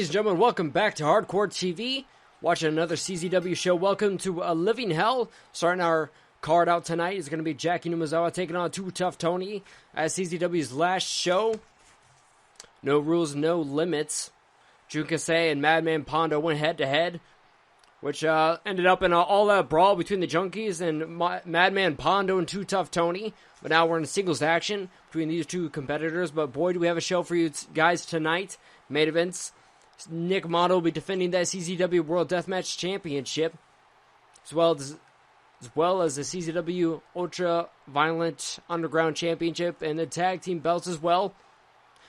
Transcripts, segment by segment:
Ladies and gentlemen, welcome back to Hardcore TV. Watching another CZW show. Welcome to A Living Hell. Starting our card out tonight is going to be Jackie Numazawa taking on Too Tough Tony as CZW's last show. No rules, no limits. Junkase and Madman Pondo went head-to-head, which ended up in an all-out brawl between the Junkies and Madman Pondo and Too Tough Tony. But now we're in singles action between these two competitors. But boy, do we have a show for you guys tonight. Main events. Nick Motto will be defending that CZW World Deathmatch Championship, as well as the CZW Ultraviolent Underground Championship and the Tag Team belts as well.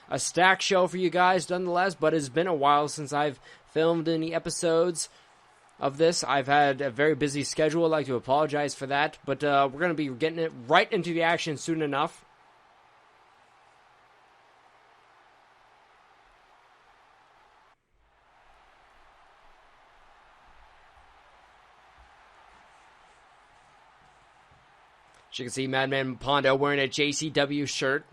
A stacked show for you guys, nonetheless, but it's been a while since I've filmed any episodes of this. I've had a very busy schedule. I'd like to apologize for that, but we're going to be getting it right into the action soon enough. As you can see, Madman Pondo wearing a JCW shirt.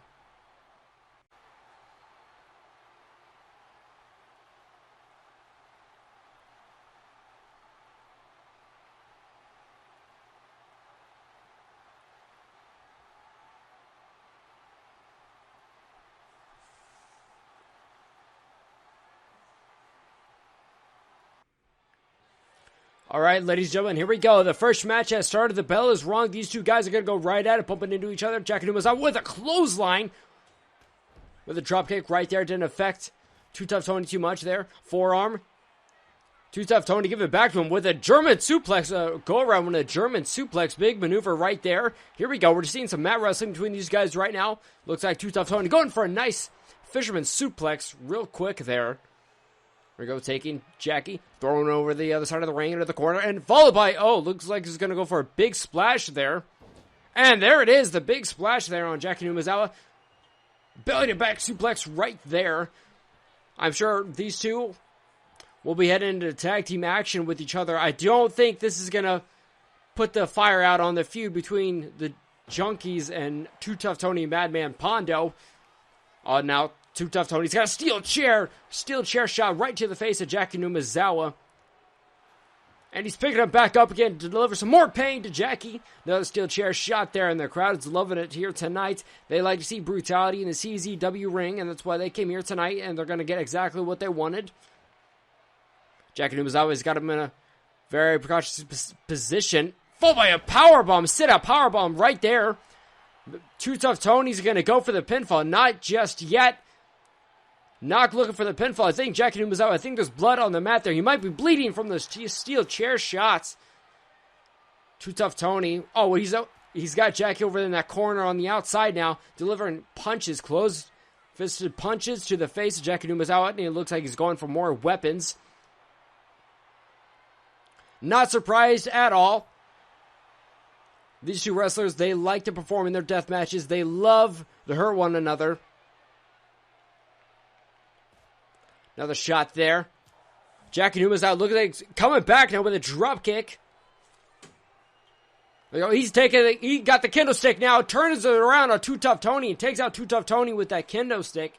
All right, ladies and gentlemen, here we go. The first match has started. The bell is rung. These two guys are going to go right at it, bumping into each other. Jackie Numazawa with a clothesline. With a dropkick right there. Didn't affect Too Tough Tony too much there. Forearm. Too Tough Tony give it back to him with a German suplex. Go around with a German suplex. Big maneuver right there. Here we go. We're just seeing some mat wrestling between these guys right now. Looks like Too Tough Tony going for a nice fisherman suplex real quick there. Here we go, taking Jackie, throwing over the other side of the ring into the corner, and followed by, looks like he's going to go for a big splash there. And there it is, the big splash there on Jackie Numazawa. Belly to back suplex right there. I'm sure these two will be heading into tag team action with each other. I don't think this is going to put the fire out on the feud between the Junkies and Too Tough Tony and Madman Pondo. Now, Too Tough Tony's got a steel chair shot right to the face of Jackie Numazawa. And he's picking it back up again to deliver some more pain to Jackie. Another steel chair shot there, and the crowd is loving it here tonight. They like to see brutality in the CZW ring, and that's why they came here tonight, and they're going to get exactly what they wanted. Jackie Numazawa's got him in a very precautious position. Followed by a powerbomb, sit-out powerbomb right there. Too Tough Tony's going to go for the pinfall. Not just yet. Not looking for the pinfall. I think Jackie Numazawa, I think there's blood on the mat there. He might be bleeding from those steel chair shots. Too Tough Tony. Oh, he's got Jackie over in that corner on the outside now, delivering punches, closed-fisted punches to the face of Jackie Numazawa, and it looks like he's going for more weapons. Not surprised at all. These two wrestlers, they like to perform in their death matches. They love to hurt one another. Another shot there. Jackie Numazawa, look at that, coming back now with a drop kick. He got the kendo stick now, turns it around on Too Tough Tony and takes out Too Tough Tony with that kendo stick.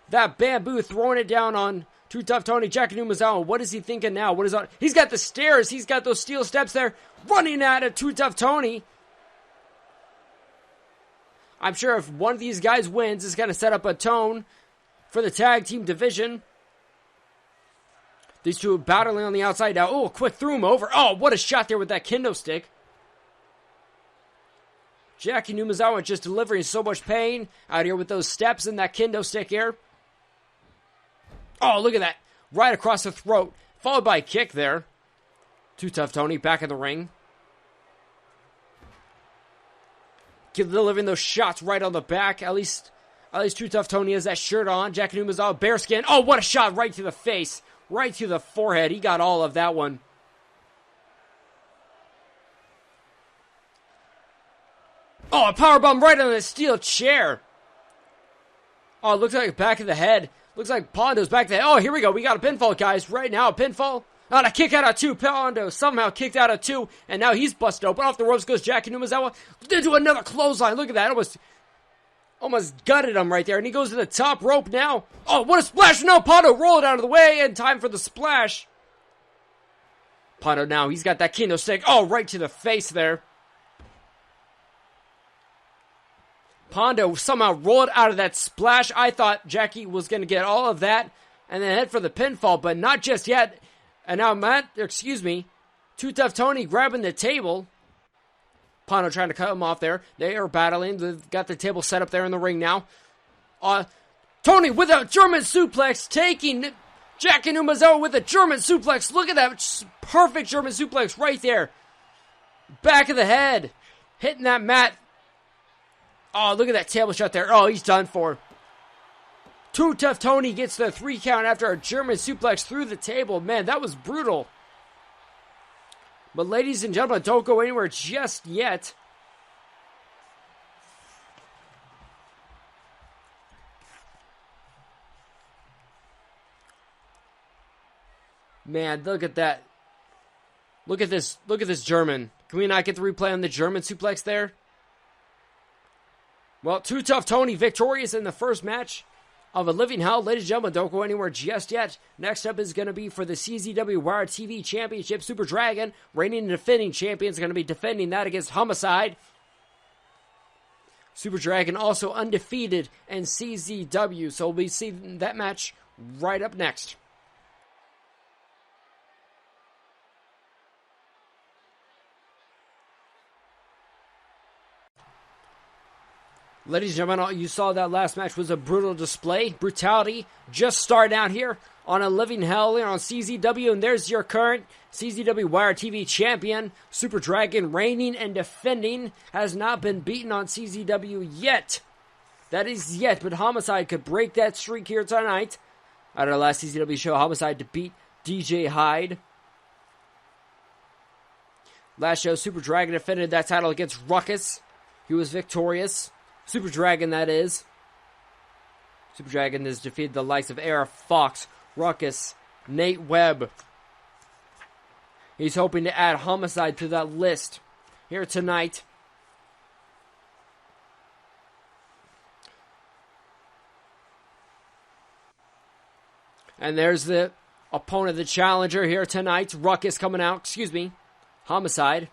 That bamboo throwing it down on Too Tough Tony. Jackie Numazawa, what is he thinking now? He's got the stairs, he's got those steel steps there, running at it, Too Tough Tony. I'm sure if one of these guys wins, it's going to set up a tone for the tag team division. These two battling on the outside now. Oh, quick threw him over. Oh, what a shot there with that kendo stick. Jackie Numazawa just delivering so much pain out here with those steps and that kendo stick here. Oh, look at that. Right across the throat. Followed by a kick there. Too Tough Tony back in the ring. Delivering those shots right on the back. At least Too Tough Tony has that shirt on. Jackie Numazawa, bearskin. Oh, what a shot right to the face. Right to the forehead. He got all of that one. Oh, a powerbomb right on the steel chair. Oh, it looks like back of the head. Looks like Pondo's back there. Oh, here we go. We got a pinfall, guys. Right now, a pinfall. Oh, and a kick out of two. Pondo somehow kicked out of two. And now he's busted open. Off the ropes goes Jackie Numazawa. Into another clothesline. Look at that. Almost gutted him right there, and he goes to the top rope now. Oh, what a splash! No, Pondo rolled out of the way in time for the splash. Pondo now, he's got that kendo stick. Oh, right to the face there. Pondo somehow rolled out of that splash. I thought Jackie was going to get all of that and then head for the pinfall, but not just yet. And now Too Tough Tony grabbing the table. Pondo trying to cut him off there. They are battling. They've got the table set up there in the ring now. Tony with a German suplex, taking Jackie Numazawa with a German suplex. Look at that perfect German suplex right there. Back of the head. Hitting that mat. Oh, look at that table shot there. Oh, he's done for. Too Tough Tony gets the 3 count after a German suplex through the table. Man, that was brutal. But ladies and gentlemen, don't go anywhere just yet. Man, look at that. Look at this German. Can we not get the replay on the German suplex there? Well, Too Tough Tony victorious in the first match of A Living Hell. Ladies and gentlemen, don't go anywhere just yet. Next up is going to be for the CZW Wire TV Championship. Super Dragon, reigning and defending champions, going to be defending that against Homicide. Super Dragon also undefeated in CZW, so we'll be seeing that match right up next. Ladies and gentlemen, you saw that last match was a brutal display. Brutality just starting out here on A Living Hell here on CZW. And there's your current CZW Wire TV champion. Super Dragon, reigning and defending, has not been beaten on CZW yet. That is yet, but Homicide could break that streak here tonight. At our last CZW show, Homicide to beat DJ Hyde. Last show, Super Dragon defended that title against Ruckus. He was victorious. Super Dragon, that is. Super Dragon has defeated the likes of Era Fox, Ruckus, Nate Webb. He's hoping to add Homicide to that list here tonight. And there's the opponent, the challenger here tonight. Ruckus coming out, Homicide.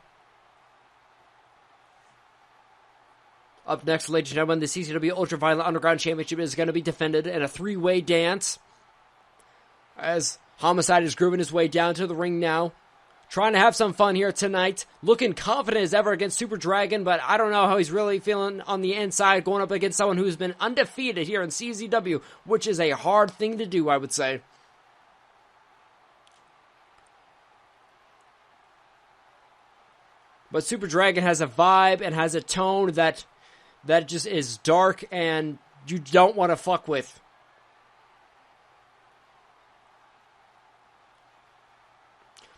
Up next, ladies and gentlemen, the CZW Ultraviolent Underground Championship is going to be defended in a 3-way dance. As Homicide is grooving his way down to the ring now. Trying to have some fun here tonight. Looking confident as ever against Super Dragon, but I don't know how he's really feeling on the inside going up against someone who's been undefeated here in CZW, which is a hard thing to do, I would say. But Super Dragon has a vibe and has a tone that just is dark and you don't want to fuck with.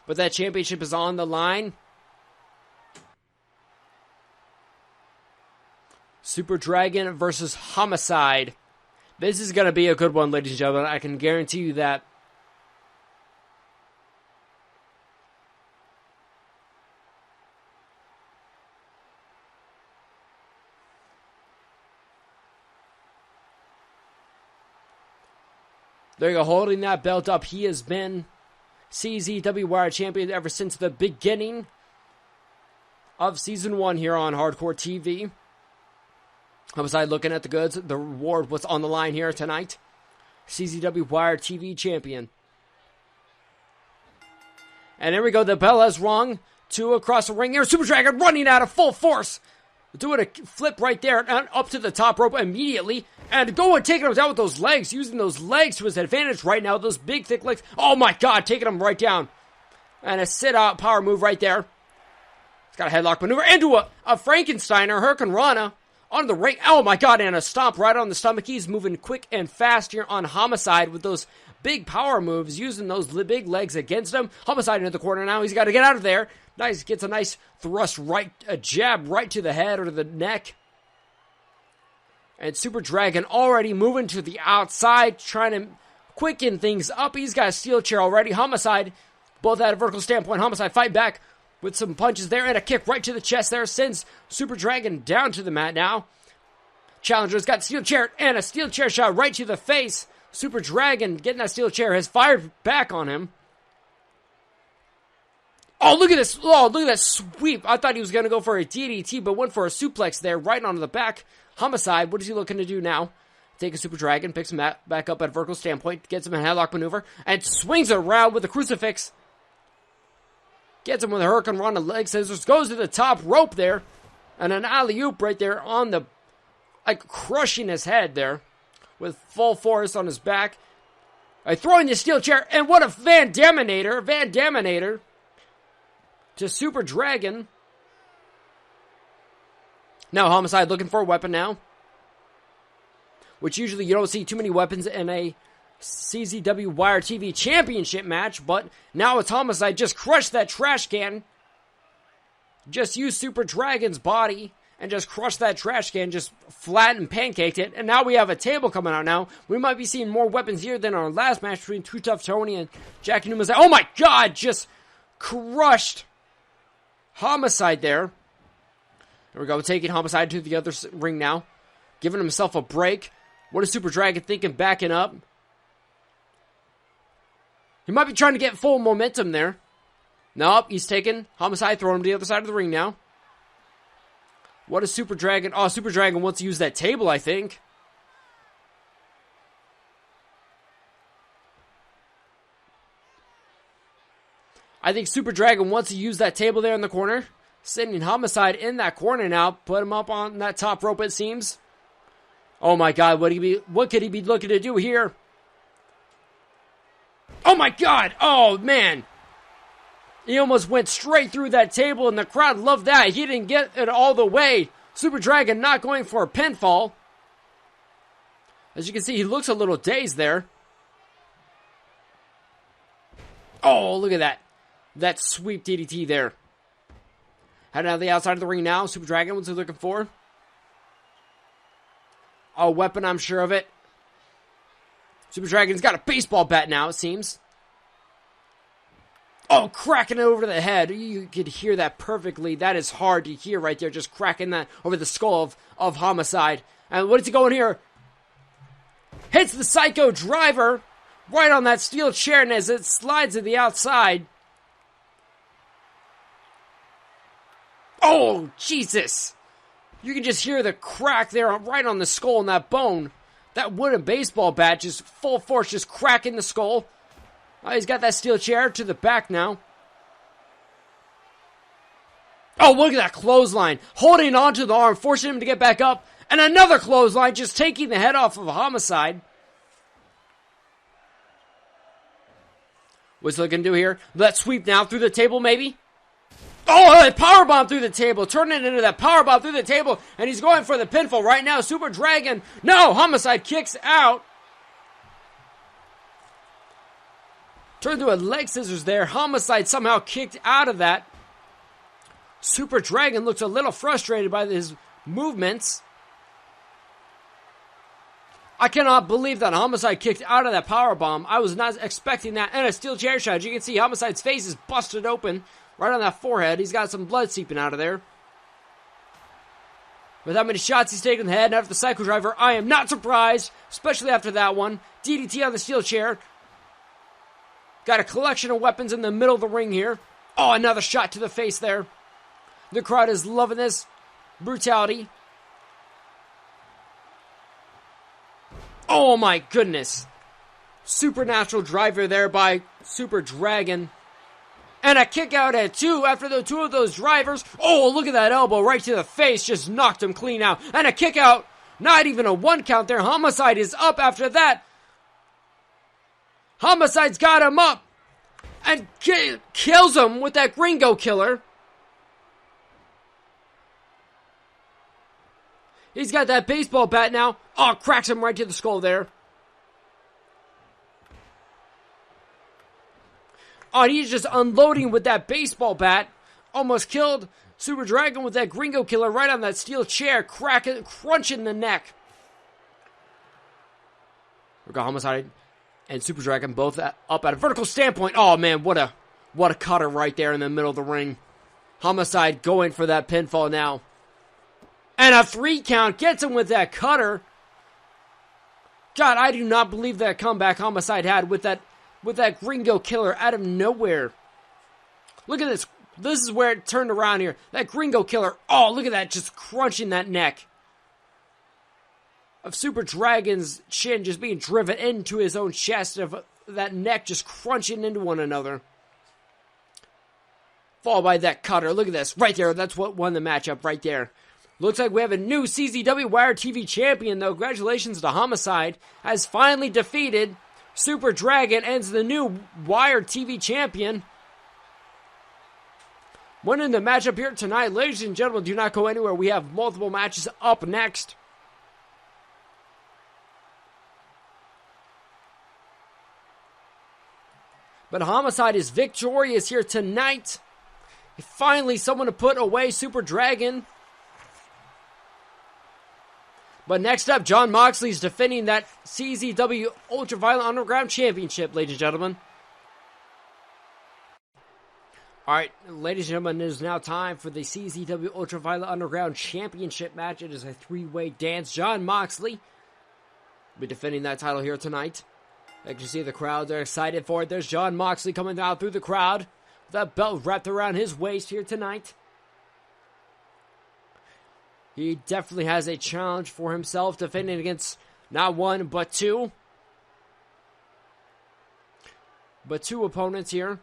But that championship is on the line. Super Dragon versus Homicide. This is going to be a good one, ladies and gentlemen. I can guarantee you that. There you go, holding that belt up. He has been CZW Wire Champion ever since the beginning of Season 1 here on Hardcore TV. Homicide looking at the goods. The reward was on the line here tonight. CZW Wire TV Champion. And there we go. The bell has rung. 2 across the ring here. Super Dragon running out of full force. Doing a flip right there and up to the top rope immediately. And going, taking him down with those legs. Using those legs to his advantage right now. Those big, thick legs. Oh my God, taking him right down. And a sit-out power move right there. He's got a headlock maneuver into a Frankensteiner, Hurricane Rana. On the ring. Oh my God, and a stomp right on the stomach. He's moving quick and fast here on Homicide with those big power moves. Using those big legs against him. Homicide into the corner now. He's got to get out of there. Nice, gets a nice thrust right, a jab right to the head or to the neck. And Super Dragon already moving to the outside, trying to quicken things up. He's got a steel chair already. Homicide, both at a vertical standpoint. Homicide fight back with some punches there and a kick right to the chest there. Sends Super Dragon down to the mat now. Challenger's got steel chair and a steel chair shot right to the face. Super Dragon getting that steel chair has fired back on him. Oh, look at this. Oh, look at that sweep. I thought he was going to go for a DDT, but went for a suplex there right onto the back. Homicide, what is he looking to do now? Take a Super Dragon, picks him back up at a vertical standpoint, gets him a headlock maneuver, and swings around with a crucifix. Gets him with a Hurricane Rana leg scissors, goes to the top rope there, and an alley-oop right there on the, like, crushing his head there, with full force on his back. Throwing the steel chair, and what a Van Daminator to Super Dragon. Now Homicide looking for a weapon now, which usually you don't see too many weapons in a CZW Wire TV Championship match, but now it's Homicide. Just crushed that trash can. Just used Super Dragon's body and just crushed that trash can, just flattened and pancaked it, and now we have a table coming out now. We might be seeing more weapons here than our last match between Too Tough Tony and Jackie Newman's. Oh my god, just crushed Homicide there. There we go, taking Homicide to the other ring now. Giving himself a break. What is Super Dragon thinking, backing up? He might be trying to get full momentum there. Nope, he's taking Homicide, throwing him to the other side of the ring now. What is Super Dragon? Oh, Super Dragon wants to use that table, I think. I think Super Dragon wants to use that table there in the corner. Sending Homicide in that corner now. Put him up on that top rope, it seems. Oh my god, what could he be looking to do here? Oh my god! Oh man! He almost went straight through that table, and the crowd loved that. He didn't get it all the way. Super Dragon not going for a pinfall. As you can see, he looks a little dazed there. Oh, look at that. That sweep DDT there. Heading out the outside of the ring now. Super Dragon, what's he looking for? A weapon, I'm sure of it. Super Dragon's got a baseball bat now, it seems. Oh, cracking it over the head. You could hear that perfectly. That is hard to hear right there. Just cracking that over the skull of Homicide. And what is he going here? Hits the Psycho Driver right on that steel chair, and as it slides to the outside. Oh, Jesus. You can just hear the crack there right on the skull and that bone. That wooden baseball bat just full force, just cracking the skull. He's got that steel chair to the back now. Oh, look at that clothesline. Holding onto the arm, forcing him to get back up. And another clothesline, just taking the head off of Homicide. What's he looking to do here? Let's sweep now through the table, maybe? Oh, a powerbomb through the table, turning it into that powerbomb through the table, and he's going for the pinfall right now. Super Dragon, no, Homicide kicks out. Turned to a leg scissors there. Homicide somehow kicked out of that. Super Dragon looks a little frustrated by his movements. I cannot believe that Homicide kicked out of that powerbomb. I was not expecting that. And a steel chair shot. As you can see, Homicide's face is busted open. Right on that forehead. He's got some blood seeping out of there. With how many shots he's taken in the head and after the Psycho Driver, I am not surprised. Especially after that one. DDT on the steel chair. Got a collection of weapons in the middle of the ring here. Oh, another shot to the face there. The crowd is loving this brutality. Oh my goodness. Supernatural driver there by Super Dragon. And a kick out at two after the two of those drivers. Oh, look at that elbow right to the face. Just knocked him clean out. And a kick out. Not even a one count there. Homicide is up after that. Homicide's got him up. And kills him with that Gringo Killer. He's got that baseball bat now. Oh, cracks him right to the skull there. Oh, he's just unloading with that baseball bat. Almost killed Super Dragon with that Gringo Killer right on that steel chair, crunching the neck. We got Homicide and Super Dragon both up at a vertical standpoint. Oh man, what a cutter right there in the middle of the ring. Homicide going for that pinfall now. And a 3 count gets him with that cutter. God, I do not believe that comeback Homicide had with that Gringo Killer out of nowhere. Look at this. This is where it turned around here. That Gringo Killer. Oh, look at that. Just crunching that neck of Super Dragon's chin just being driven into his own chest. Of that neck just crunching into one another. Followed by that cutter. Look at this. Right there. That's what won the matchup right there. Looks like we have a new CZW Wire TV champion, though. Congratulations to Homicide. Has finally defeated Super Dragon. Ends the new Wire TV champion. Winning the matchup here tonight. Ladies and gentlemen, do not go anywhere. We have multiple matches up next. But Homicide is victorious here tonight. Finally, someone to put away Super Dragon. But next up, Jon Moxley is defending that CZW Ultraviolent Underground Championship, ladies and gentlemen. Alright, ladies and gentlemen, it is now time for the CZW Ultraviolent Underground Championship match. It is a 3-way dance. Jon Moxley will be defending that title here tonight. As you can see, the crowds are excited for it. There's Jon Moxley coming down through the crowd with that belt wrapped around his waist here tonight. He definitely has a challenge for himself, defending against not one, but two. But two opponents here.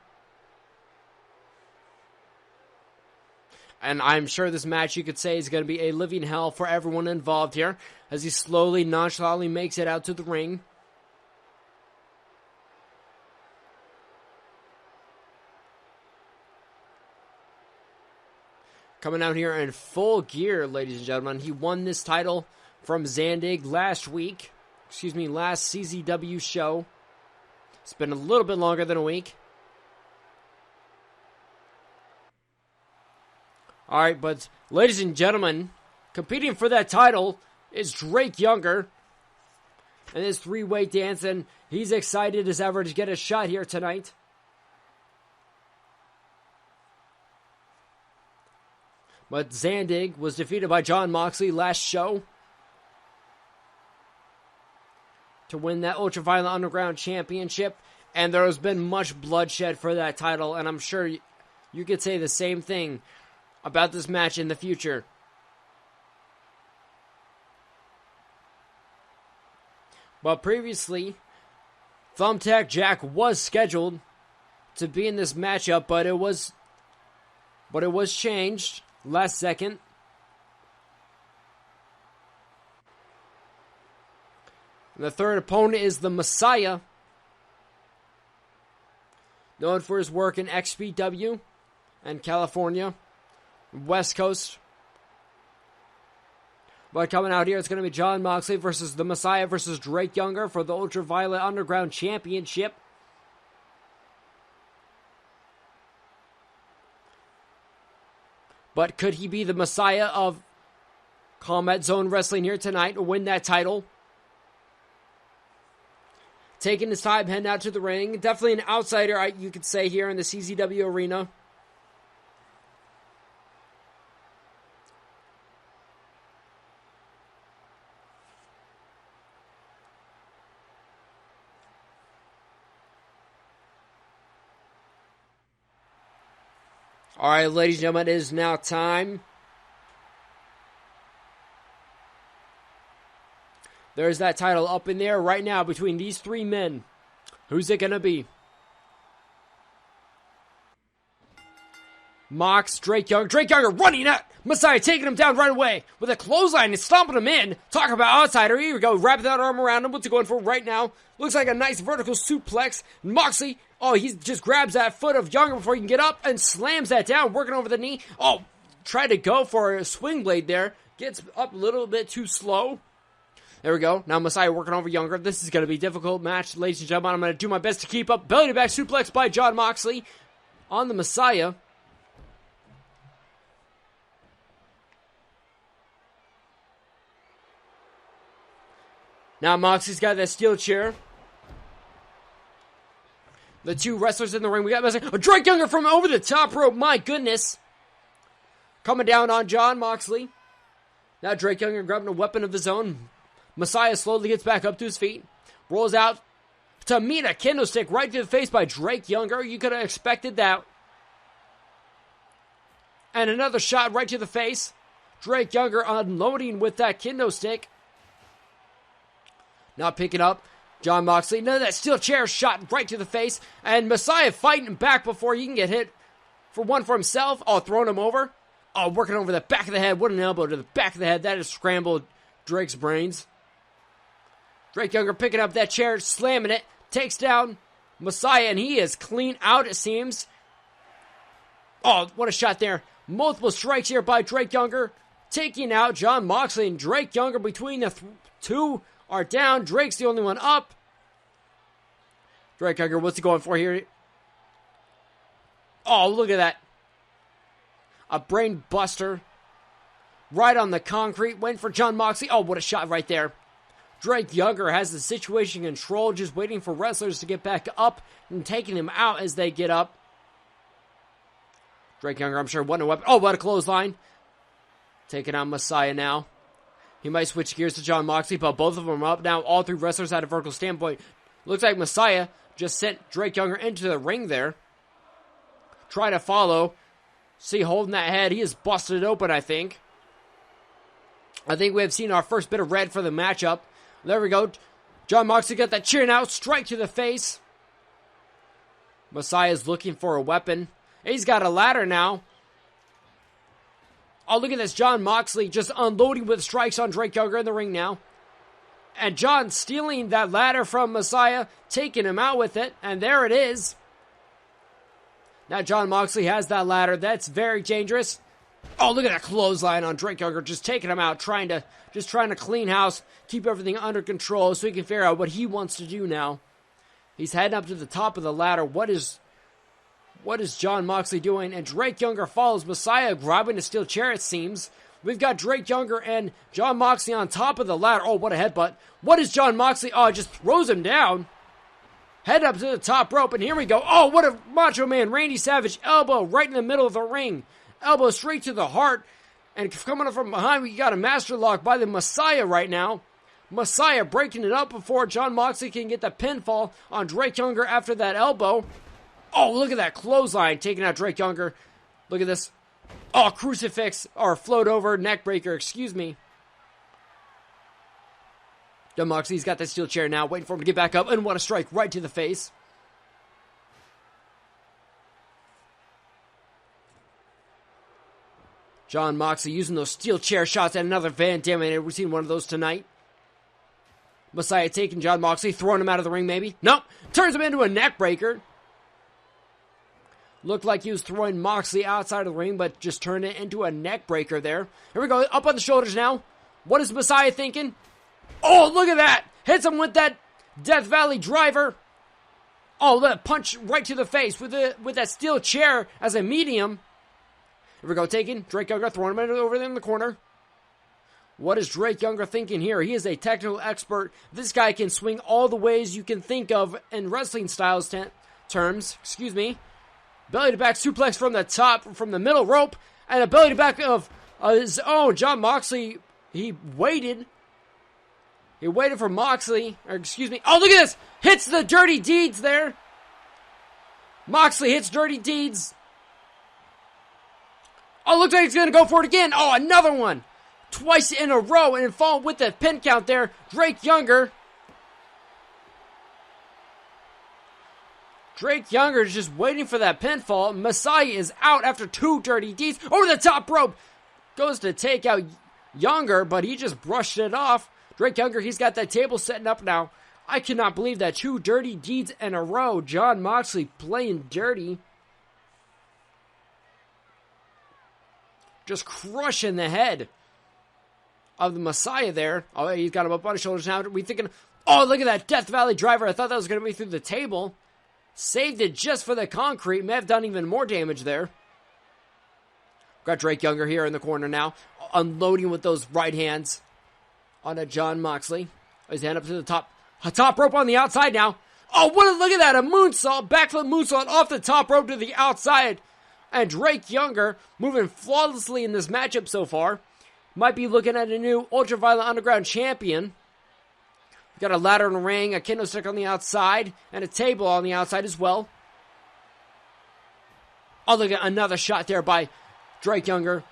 And I'm sure this match, you could say, is going to be a living hell for everyone involved here, as he slowly, nonchalantly makes it out to the ring. Coming out here in full gear, ladies and gentlemen. He won this title from Zandig last CZW show. It's been a little bit longer than a week. Alright, but ladies and gentlemen, competing for that title is Drake Younger. And this 3-way dance, and he's excited as ever to get a shot here tonight. But Zandig was defeated by Jon Moxley last show to win that Ultraviolent Underground Championship. And there has been much bloodshed for that title. And I'm sure you could say the same thing about this match in the future. But previously, Thumbtack Jack was scheduled to be in this matchup, but it was changed last second. And the third opponent is the Messiah, known for his work in XPW and California, West Coast. But coming out here, it's going to be Jon Moxley versus the Messiah versus Drake Younger for the Ultraviolent Underground Championship. But could he be the Messiah of Combat Zone Wrestling here tonight or win that title? Taking his time, heading out to the ring. Definitely an outsider, you could say, here in the CZW arena. All right, ladies and gentlemen, it is now time. There's that title up in there right now between these three men. Who's it going to be? Mox, Drake Younger running at Messiah, taking him down right away with a clothesline and stomping him in. Talk about outsider. Here we go. Wrap that arm around him. What's he going for right now? Looks like a nice vertical suplex. Moxley, oh, he just grabs that foot of Younger before he can get up and slams that down, working over the knee. Oh, tried to go for a swing blade there. Gets up a little bit too slow. There we go. Now Messiah working over Younger. This is going to be a difficult match, ladies and gentlemen. I'm going to do my best to keep up. Belly to back suplex by Jon Moxley on the Messiah. Now Moxley's got that steel chair. The two wrestlers in the ring. We got Messiah. Drake Younger from over the top rope. My goodness. Coming down on Jon Moxley. Now Drake Younger grabbing a weapon of his own. Messiah slowly gets back up to his feet. Rolls out to meet a kendo stick right to the face by Drake Younger. You could have expected that. And another shot right to the face. Drake Younger unloading with that kendo stick. Now picking up John Moxley. None of that steel chair shot right to the face. And Messiah fighting back before he can get hit for one for himself. Oh, throwing him over. Oh, working over the back of the head. What an elbow to the back of the head. That has scrambled Drake's brains. Drake Younger picking up that chair, slamming it. Takes down Messiah, and he is clean out, it seems. Oh, what a shot there. Multiple strikes here by Drake Younger. Taking out John Moxley, and Drake Younger between the two are down. Drake's the only one up. Drake Younger, what's he going for here? Oh, look at that. A brain buster. Right on the concrete. Waiting for John Moxley. Oh, what a shot right there. Drake Younger has the situation controlled. Just waiting for wrestlers to get back up and taking him out as they get up. Drake Younger, I'm sure, what a weapon. Oh, what a clothesline. Taking on Messiah now. He might switch gears to John Moxley, but both of them are up now. All three wrestlers at a vertical standpoint. Looks like Messiah just sent Drake Younger into the ring there. Try to follow. See, holding that head. He is busted open, I think. I think we have seen our first bit of red for the matchup. There we go. John Moxley got that chin out. Strike to the face. Messiah is looking for a weapon. He's got a ladder now. Oh, look at this. John Moxley just unloading with strikes on Drake Younger in the ring now. And John stealing that ladder from Messiah, taking him out with it. And there it is. Now John Moxley has that ladder. That's very dangerous. Oh, look at that clothesline on Drake Younger. Just taking him out. Trying to clean house. Keep everything under control so he can figure out what he wants to do now. He's heading up to the top of the ladder. What is John Moxley doing? And Drake Younger follows Messiah, grabbing a steel chair, it seems. We've got Drake Younger and John Moxley on top of the ladder. Oh, what a headbutt. What is John Moxley? Oh, just throws him down. Head up to the top rope, and here we go. Oh, what a Macho Man Randy Savage elbow right in the middle of the ring. Elbow straight to the heart. And coming up from behind, we got a master lock by the Messiah right now. Messiah breaking it up before John Moxley can get the pinfall on Drake Younger after that elbow. Oh, look at that clothesline taking out Drake Younger. Look at this. Oh, crucifix, or float over, neck breaker, excuse me. John Moxley's got the steel chair now, waiting for him to get back up, and what a strike right to the face. John Moxley using those steel chair shots at another Van Dam, and we've seen one of those tonight. Messiah taking John Moxley, throwing him out of the ring maybe. Nope, turns him into a neck breaker. Looked like he was throwing Moxley outside of the ring, but just turned it into a neck breaker there. Here we go, up on the shoulders now. What is Messiah thinking? Oh, look at that! Hits him with that Death Valley driver. Oh, that punch right to the face with that steel chair as a medium. Here we go, taking Drake Younger, throwing him over there in the corner. What is Drake Younger thinking here? He is a technical expert. This guy can swing all the ways you can think of in wrestling styles terms. Excuse me. Belly to back suplex from the top, from the middle rope, and a belly to back of his own. John Moxley, he waited. He waited for Moxley, or excuse me. Oh, look at this! Hits the Dirty Deeds there. Moxley hits Dirty Deeds. Oh, looks like he's going to go for it again. Oh, another one. Twice in a row, and fall with the pin count there. Drake Younger. Drake Younger is just waiting for that pinfall. Messiah is out after two Dirty Deeds. Over the top rope. Goes to take out Younger, but he just brushed it off. Drake Younger, he's got that table setting up now. I cannot believe that two Dirty Deeds in a row. John Moxley playing dirty. Just crushing the head of the Messiah there. Oh, he's got him up on his shoulders now. We thinking, oh, look at that Death Valley driver. I thought that was going to be through the table. Saved it just for the concrete. May have done even more damage there. Got Drake Younger here in the corner now. Unloading with those right hands on a John Moxley. His hand up to the top. A top rope on the outside now. Oh, look at that. A moonsault. Backflip moonsault off the top rope to the outside. And Drake Younger moving flawlessly in this matchup so far. might be looking at a new Ultraviolent Underground champion. We got a ladder in the ring, a kendo stick on the outside, and a table on the outside as well. Oh, look at another shot there by Drake Younger.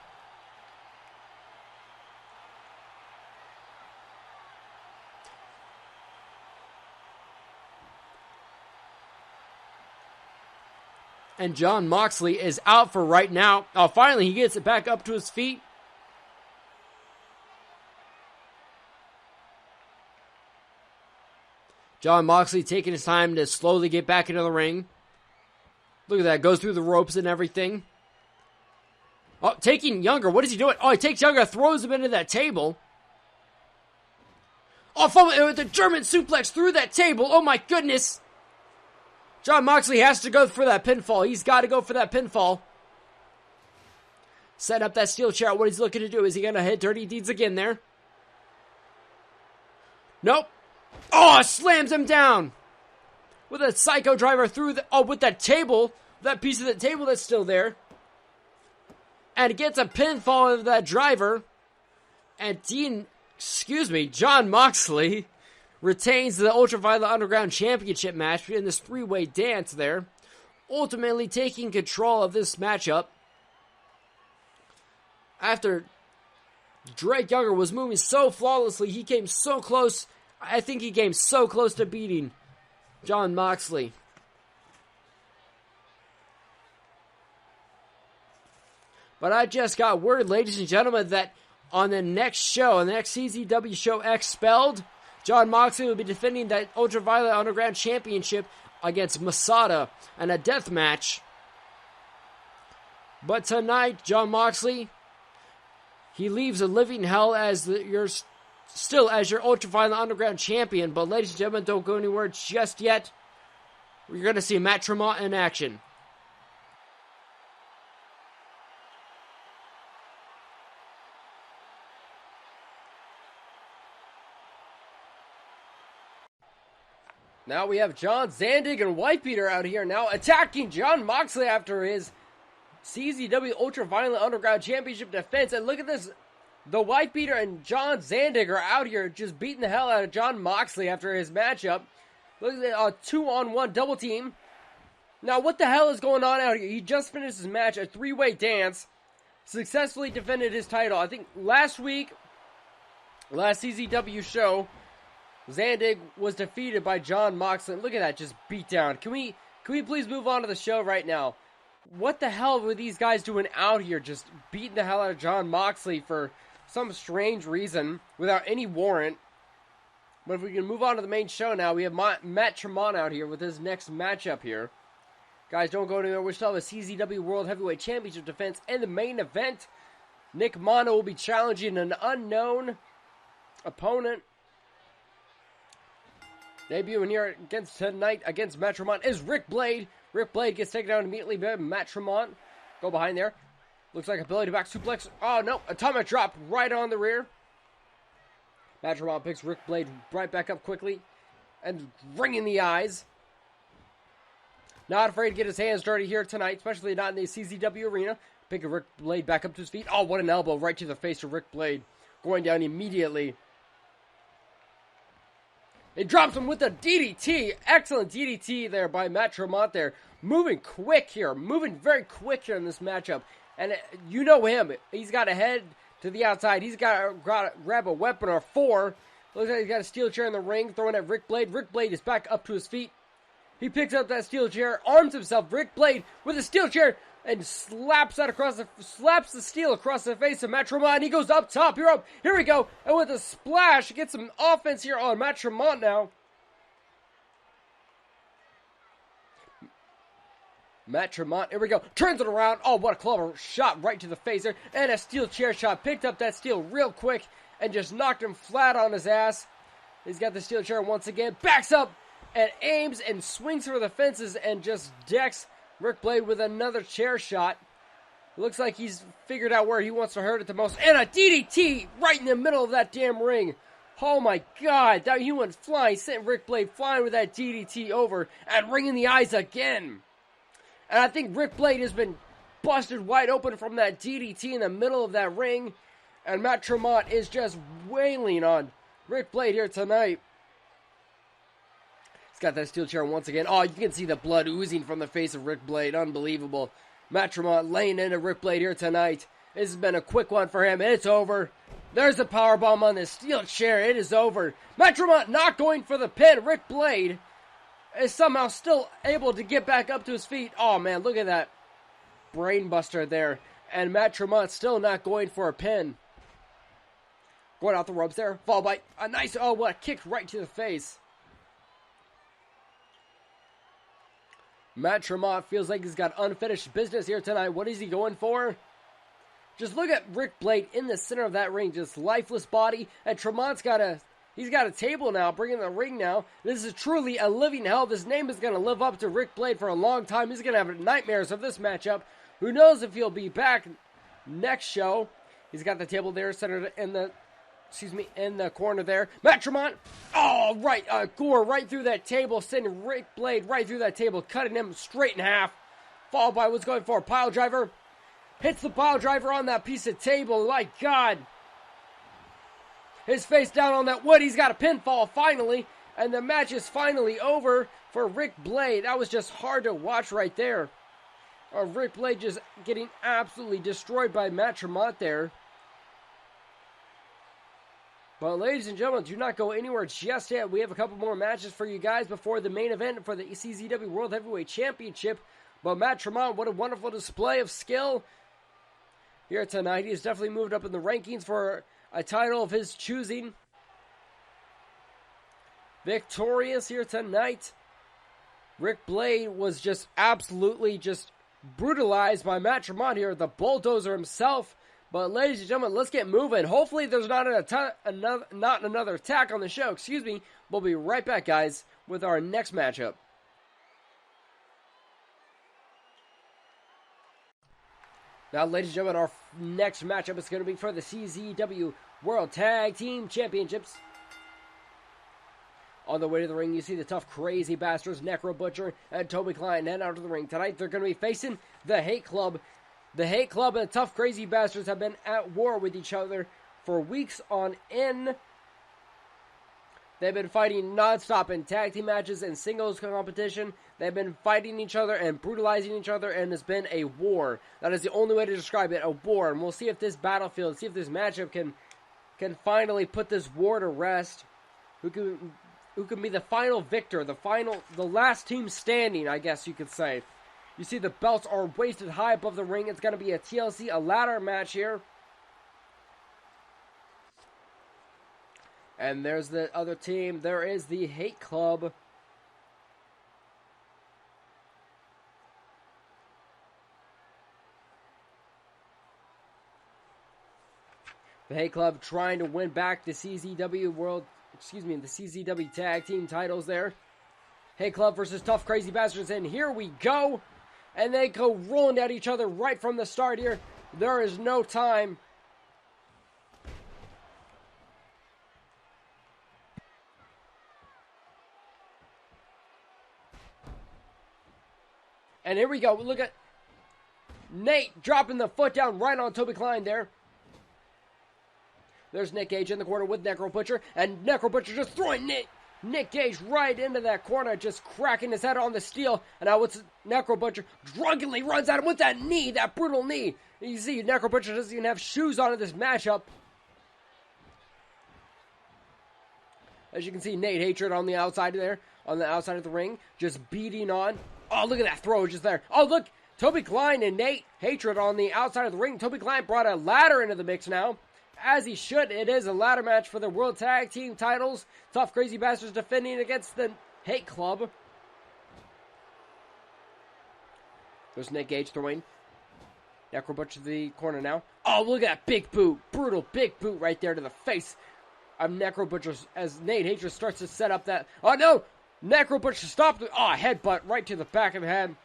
And John Moxley is out for right now. Oh, finally, he gets it back up to his feet. John Moxley taking his time to slowly get back into the ring. Look at that. Goes through the ropes and everything. Oh, taking Younger. What is he doing? Oh, he takes Younger, throws him into that table. Oh, the German suplex through that table. Oh, my goodness. John Moxley has to go for that pinfall. He's got to go for that pinfall. Set up that steel chair. What he's looking to do. Is he going to hit Dirty Deeds again there? Nope. Oh, slams him down. With a psycho driver through the... Oh, with that table. That piece of the table that's still there. And gets a pinfall of that driver. And John Moxley retains the Ultraviolent Underground Championship match in this three-way dance there. Ultimately taking control of this matchup. After Drake Younger was moving so flawlessly, he came so close. I think he came so close to beating John Moxley. But I just got word, ladies and gentlemen, that on the next show, on the next CZW show, Expelled, John Moxley will be defending that Ultraviolent Underground Championship against Masada in a death match. But tonight, John Moxley, he leaves a living hell as your Ultraviolent Underground champion. But ladies and gentlemen, don't go anywhere just yet. We're going to see Matt Tremont in action. Now we have John Zandig and Whitebeater out here now attacking John Moxley after his CZW Ultraviolent Underground Championship defense. And look at this. The Whitebeater and John Zandig are out here just beating the hell out of John Moxley after his matchup. Look at that, a 2-on-1 double team. Now what the hell is going on out here? He just finished his match, a three-way dance. Successfully defended his title. I think last CZW show, Zandig was defeated by John Moxley. Look at that, just beat down. Can we please move on to the show right now? What the hell were these guys doing out here, just beating the hell out of John Moxley for some strange reason without any warrant? But if we can move on to the main show now, we have Matt Tremont out here with his next matchup here. Guys, don't go anywhere. We still have a CZW World Heavyweight Championship defense and the main event. Nick Mono will be challenging an unknown opponent. Debuting here tonight against Matt Tremont is Rick Blade. Rick Blade gets taken down immediately by Matt Tremont. Go behind there. Looks like a belly to back suplex. Oh no, atomic drop right on the rear. Matt Tremont picks Rick Blade right back up quickly and ringing the eyes. Not afraid to get his hands dirty here tonight, especially not in the CZW arena. Picking Rick Blade back up to his feet. Oh, what an elbow right to the face of Rick Blade. Going down immediately. It drops him with a DDT. Excellent DDT there by Matt Tremont there. Moving quick here. Moving very quick here in this matchup. And you know him. He's got to head to the outside. He's got to grab a weapon or four. Looks like he's got a steel chair in the ring. Throwing at Rick Blade. Rick Blade is back up to his feet. He picks up that steel chair. Arms himself. Rick Blade with a steel chair. And slaps the steel across the face of Matt Tremont. He goes up top. Here we go. And with a splash, gets some offense here on Matt Tremont now. Matt Tremont, here we go. Turns it around. Oh, what a clever shot right to the face there. And a steel chair shot. Picked up that steel real quick and just knocked him flat on his ass. He's got the steel chair once again. Backs up and aims and swings for the fences and just decks Rick Blade with another chair shot. Looks like he's figured out where he wants to hurt it the most. And a DDT right in the middle of that damn ring. Oh my god, that he went flying, sent Rick Blade flying with that DDT over and ringing the eyes again. And I think Rick Blade has been busted wide open from that DDT in the middle of that ring. And Matt Tremont is just wailing on Rick Blade here tonight. He's got that steel chair once again. Oh, you can see the blood oozing from the face of Rick Blade. Unbelievable. Matt Tremont laying into Rick Blade here tonight. This has been a quick one for him. It's over. There's the powerbomb on the steel chair. It is over. Matt Tremont not going for the pin. Rick Blade is somehow still able to get back up to his feet. Oh, man, look at that brainbuster there. And Matt Tremont still not going for a pin. Going out the ropes there. Fall by a nice, oh, what a kick right to the face. Matt Tremont feels like he's got unfinished business here tonight. What is he going for? Just look at Rick Blade in the center of that ring. Just lifeless body. And Tremont's he's got a table now, bringing the ring now. This is truly a living hell. This name is going to live up to Rick Blade for a long time. He's going to have nightmares of this matchup. Who knows if he'll be back next show. He's got the table there centered in the corner there. Matt Tremont, oh, right, gore right through that table, sending Rick Blade right through that table, cutting him straight in half. Followed by what's going for a pile driver. Hits the pile driver on that piece of table. My God. His face down on that wood. He's got a pinfall finally. And the match is finally over for Rick Blade. That was just hard to watch right there. Rick Blade just getting absolutely destroyed by Matt Tremont there. But ladies and gentlemen, do not go anywhere just yet. We have a couple more matches for you guys before the main event for the CZW World Heavyweight Championship. But Matt Tremont, what a wonderful display of skill here tonight. He has definitely moved up in the rankings for a title of his choosing. Victorious here tonight. Rick Blade was just absolutely just brutalized by Matt Tremont here, the bulldozer himself. But ladies and gentlemen, let's get moving. Hopefully there's not another attack on the show. Excuse me. We'll be right back, guys, with our next matchup. Now, ladies and gentlemen, our next matchup is going to be for the CZW World Tag Team Championships. On the way to the ring, you see the tough, crazy bastards, Necro Butcher and Toby Klein head out of the ring. Tonight, they're going to be facing the Hate Club. The Hate Club and the tough, crazy bastards have been at war with each other for weeks on end. They've been fighting non-stop in tag team matches and singles competition. They've been fighting each other and brutalizing each other, and it's been a war. That is the only way to describe it, a war. And we'll see if this battlefield, see if this matchup can finally put this war to rest. Who can be the final victor, the last team standing, I guess you could say. You see the belts are waisted high above the ring. It's going to be a TLC, a ladder match here. And there's the other team. There is the Hate Club. The Hate Club trying to win back the CZW the CZW Tag Team titles there. Hate Club versus Tough Crazy Bastards, and here we go. And they go rolling at each other right from the start here. There is no time. And here we go. Look at Nate dropping the foot down right on Toby Klein there. There's Nick Gage in the corner with Necro Butcher. And Necro Butcher just throwing Nick Gage right into that corner, just cracking his head on the steel. And now it's Necro Butcher drunkenly runs at him with that knee, that brutal knee. And you see Necro Butcher doesn't even have shoes on in this matchup. As you can see, Nate Hatred on the outside there, on the outside of the ring, just beating on. Oh, look at that throw just there. Oh, look, Toby Klein and Nate Hatred on the outside of the ring. Toby Klein brought a ladder into the mix now. As he should. It is a ladder match for the World Tag Team titles. Tough Crazy Bastards defending against the Hate Club. There's Nick Gage throwing. Necro Butcher to the corner now. Oh, look at that big boot. Brutal big boot right there to the face of Necro Butcher as Nate Hatred starts to set up that. Oh, no. Necro Butcher stopped. Oh, headbutt right to the back of the head.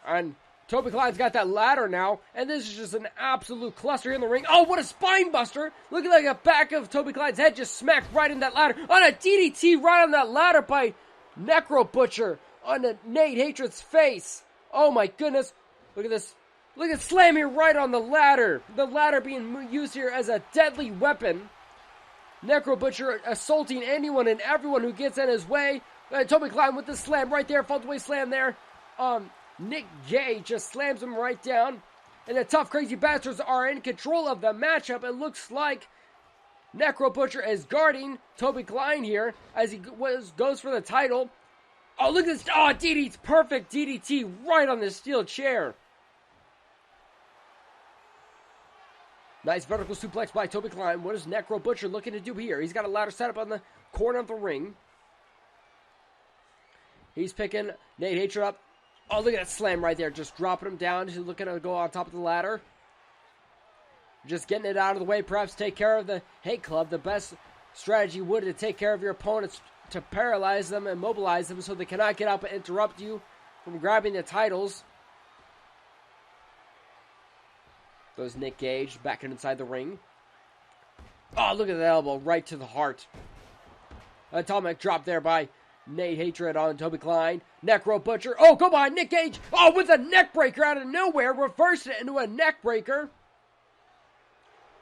And Toby Klein's got that ladder now, and this is just an absolute cluster in the ring. Oh, what a spine buster. Look at the back of Toby Klein's head just smacked right in that ladder. On a DDT right on that ladder by Necro Butcher on Nate Hatred's face. Oh, my goodness. Look at this. Look at slamming right on the ladder. The ladder being used here as a deadly weapon. Necro Butcher assaulting anyone and everyone who gets in his way. Toby Klein with the slam right there. Fault away slam there. Nick Gage just slams him right down. And the Tough Crazy Bastards are in control of the matchup. It looks like Necro Butcher is guarding Toby Klein here as he goes for the title. Oh, look at this. Oh, DDT's perfect DDT right on the steel chair. Nice vertical suplex by Toby Klein. What is Necro Butcher looking to do here? He's got a ladder set up on the corner of the ring. He's picking Nate Hatred up. Oh, look at that slam right there. Just dropping him down. He's looking to go on top of the ladder. Just getting it out of the way. Perhaps take care of the Hate Club. The best strategy would to take care of your opponents, to paralyze them and immobilize them so they cannot get up and interrupt you from grabbing the titles. Goes Nick Gage back inside the ring. Oh, look at that elbow right to the heart. Atomic drop there by Nate Hatred on Toby Klein. Necro Butcher. Oh, go behind Nick Gage. Oh, with a neck breaker out of nowhere. Reversed it into a neck breaker.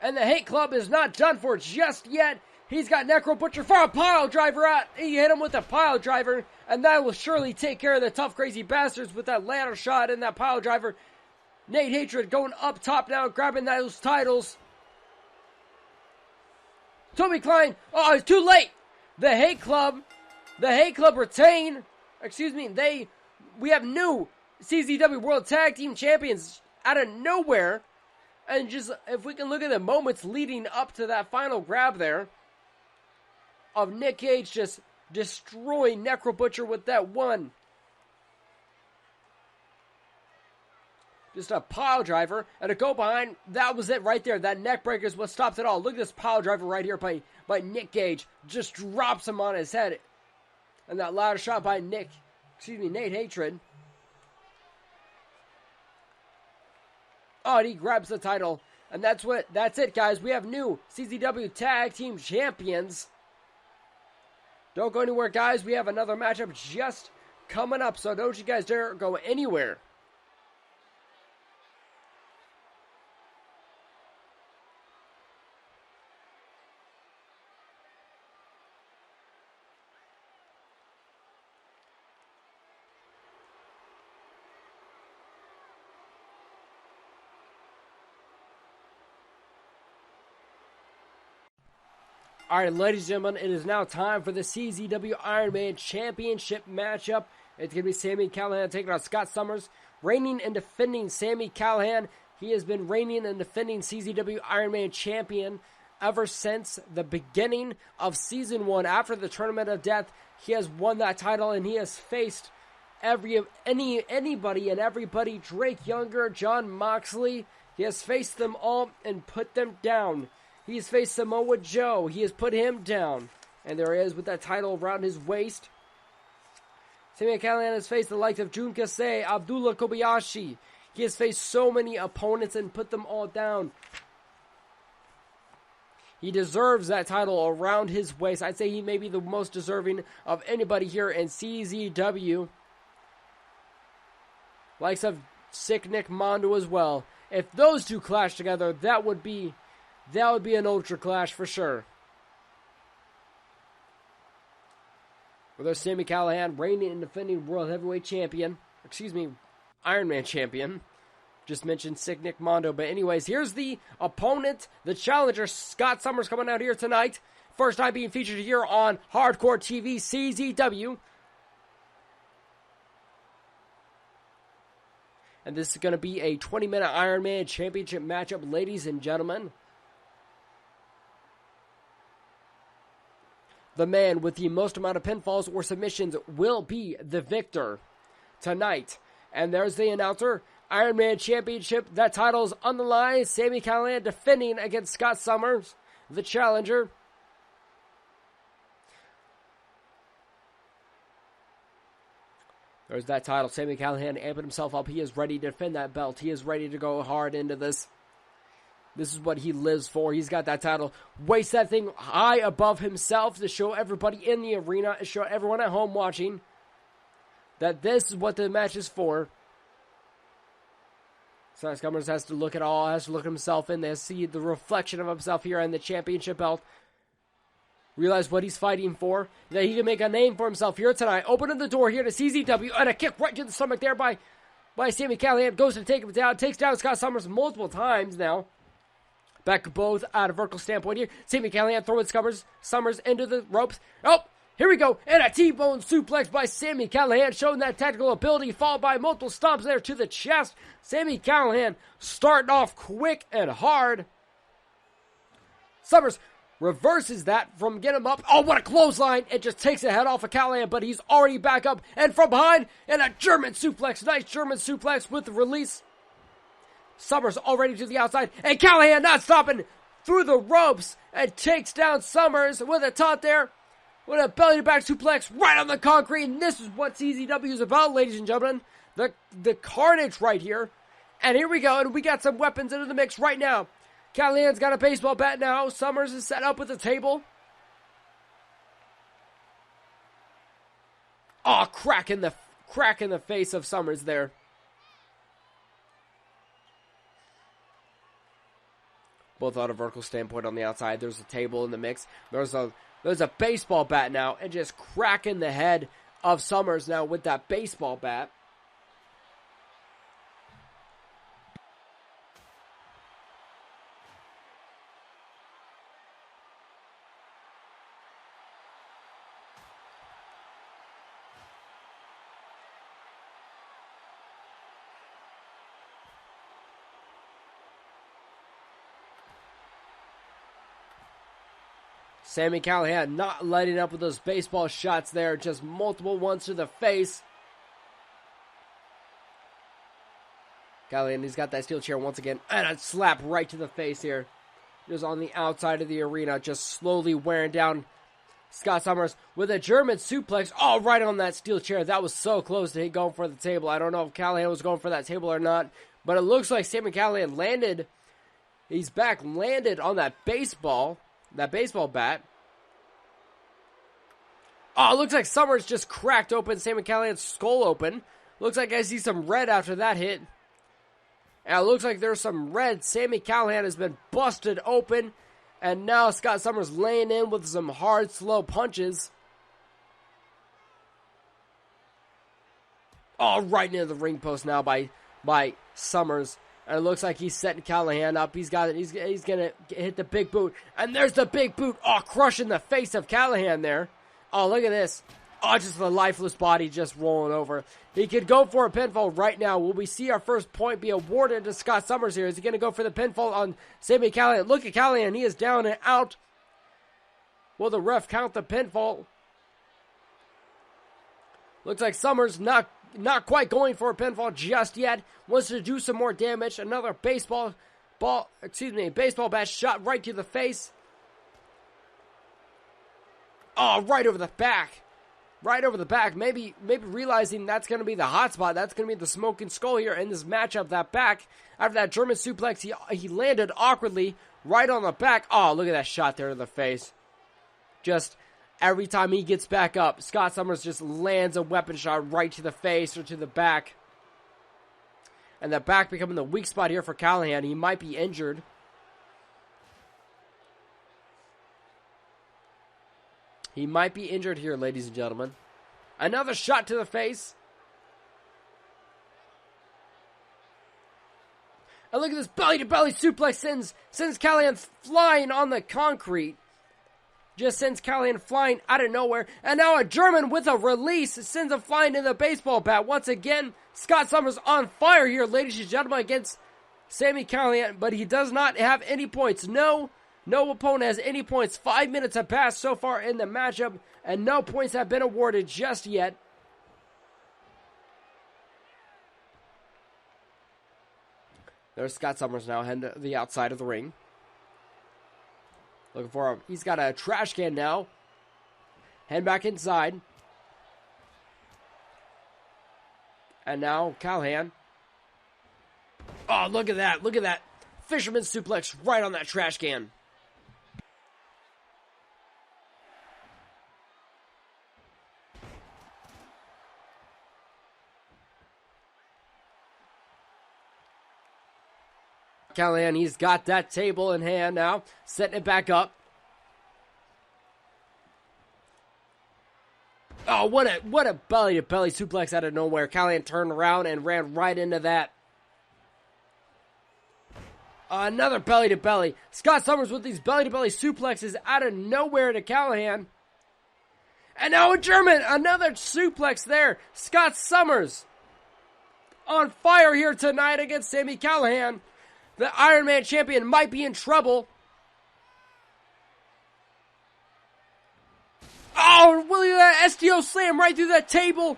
And the Hate Club is not done for just yet. He's got Necro Butcher for a pile driver out. He hit him with a pile driver. And that will surely take care of the Tough Crazy Bastards with that ladder shot and that pile driver. Nate Hatred going up top now, grabbing those titles. Toby Klein. Oh, it's too late. The Hate Club retain. We have new CZW World Tag Team Champions out of nowhere. And just, if we can look at the moments leading up to that final grab there, of Nick Gage just destroying Necro Butcher with that one. Just a pile driver and a go behind. That was it right there. That neck breaker is what stopped it all. Look at this pile driver right here by Nick Gage. Just drops him on his head. And that ladder shot by Nate Hatred. Oh, and he grabs the title. And that's it, guys. We have new CZW Tag Team Champions. Don't go anywhere, guys. We have another matchup just coming up. So don't you guys dare go anywhere. Alright, ladies and gentlemen, it is now time for the CZW Ironman Championship matchup. It's going to be Sami Callihan taking on Scott Summers. Reigning and defending Sami Callihan. He has been reigning and defending CZW Ironman Champion ever since the beginning of Season 1. After the Tournament of Death, he has won that title and he has faced anybody and everybody. Drake Younger, John Moxley. He has faced them all and put them down. He's faced Samoa Joe. He has put him down. And there he is with that title around his waist. Sami Callihan has faced the likes of Jun Kasei, Abdullah Kobayashi. He has faced so many opponents and put them all down. He deserves that title around his waist. I'd say he may be the most deserving of anybody here in CZW. Likes of Sick Nick Mondo as well. If those two clash together, that would be an ultra clash for sure. Well, there's Sami Callihan, reigning and defending World Heavyweight Champion. Ironman Champion. Just mentioned Sick Nick Mondo. But anyways, here's the opponent, the challenger, Scott Summers, coming out here tonight. First time being featured here on Hardcore TV CZW. And this is going to be a 20-minute Ironman Championship matchup, ladies and gentlemen. The man with the most amount of pinfalls or submissions will be the victor tonight. And there's the announcer. Ironman Championship, that title's on the line. Sami Callihan defending against Scott Summers, the challenger. There's that title. Sami Callihan amping himself up. He is ready to defend that belt. He is ready to go hard into this. This is what he lives for. He's got that title. Waist that thing high above himself to show everybody in the arena, to show everyone at home watching that this is what the match is for. So Summers has to look at all, has to look at himself in there, see the reflection of himself here in the championship belt. Realize what he's fighting for, that he can make a name for himself here tonight. Opening the door here to CZW, and a kick right to the stomach there by Sami Callihan. Goes to take him down, takes down Scott Summers multiple times now. Back both at a vertical standpoint here. Sami Callihan throwing Summers into the ropes. Oh, here we go. And a T-bone suplex by Sami Callihan, showing that technical ability, followed by multiple stomps there to the chest. Sami Callihan starting off quick and hard. Summers reverses that from getting him up. Oh, what a clothesline. It just takes the head off of Callihan, but he's already back up. And from behind, and a German suplex. Nice German suplex with the release. Summers already to the outside. And Callihan not stopping through the ropes. And takes down Summers with a taunt there. With a belly-to-back suplex right on the concrete. And this is what CZW is about, ladies and gentlemen. The carnage right here. And here we go. And we got some weapons into the mix right now. Callihan's got a baseball bat now. Summers is set up with a table. Oh, crack in the face of Summers there. Both on a vertical standpoint on the outside. There's a table in the mix. There's a baseball bat now, and just cracking the head of Summers now with that baseball bat. Sami Callihan not lighting up with those baseball shots there. Just multiple ones to the face. Callihan, he's got that steel chair once again. And a slap right to the face here. Just on the outside of the arena. Just slowly wearing down Scott Summers with a German suplex. Oh, right on that steel chair. That was so close to going for the table. I don't know if Callihan was going for that table or not. But it looks like Sami Callihan landed. He's back, landed on that baseball bat. Oh, it looks like Summers just cracked open Sami Callihan's skull open. Looks like I see some red after that hit. And it looks like there's some red. Sami Callihan has been busted open. And now Scott Summers laying in with some hard, slow punches. Oh, right into the ring post now by Summers. And it looks like he's setting Callihan up. He's going to hit the big boot. And there's the big boot. Oh, crushing the face of Callihan there. Oh, look at this. Oh, just the lifeless body just rolling over. He could go for a pinfall right now. Will we see our first point be awarded to Scott Summers here? Is he going to go for the pinfall on Sami Callihan? Look at Callihan. He is down and out. Will the ref count the pinfall? Looks like Summers not quite going for a pinfall just yet. Wants to do some more damage. Another baseball bat shot right to the face. Oh, right over the back. Right over the back. Maybe realizing that's going to be the hot spot. That's going to be the smoking skull here in this matchup. That back, after that German suplex, he landed awkwardly right on the back. Oh, look at that shot there to the face. Just every time he gets back up, Scott Summers just lands a weapon shot right to the face or to the back. And the back becoming the weak spot here for Callihan. He might be injured. He might be injured here, ladies and gentlemen. Another shot to the face. And look at this belly-to-belly suplex sends Callihan flying on the concrete. Just sends Callihan flying out of nowhere. And now a German with a release sends him flying to the baseball bat. Once again, Scott Summers on fire here, ladies and gentlemen, against Sami Callihan. But he does not have any points. No opponent has any points. 5 minutes have passed so far in the matchup, and no points have been awarded just yet. There's Scott Summers now heading to the outside of the ring. Looking for him. He's got a trash can now. Head back inside. And now Callihan. Oh, look at that. Look at that. Fisherman suplex right on that trash can. Callihan, he's got that table in hand now, setting it back up. Oh, what a belly-to-belly suplex out of nowhere. Callihan turned around and ran right into that. Another belly-to-belly. Scott Summers with these belly-to-belly suplexes out of nowhere to Callihan. And now in German, another suplex there. Scott Summers on fire here tonight against Sami Callihan. The Ironman champion might be in trouble. Oh, look at that STO slam right through that table.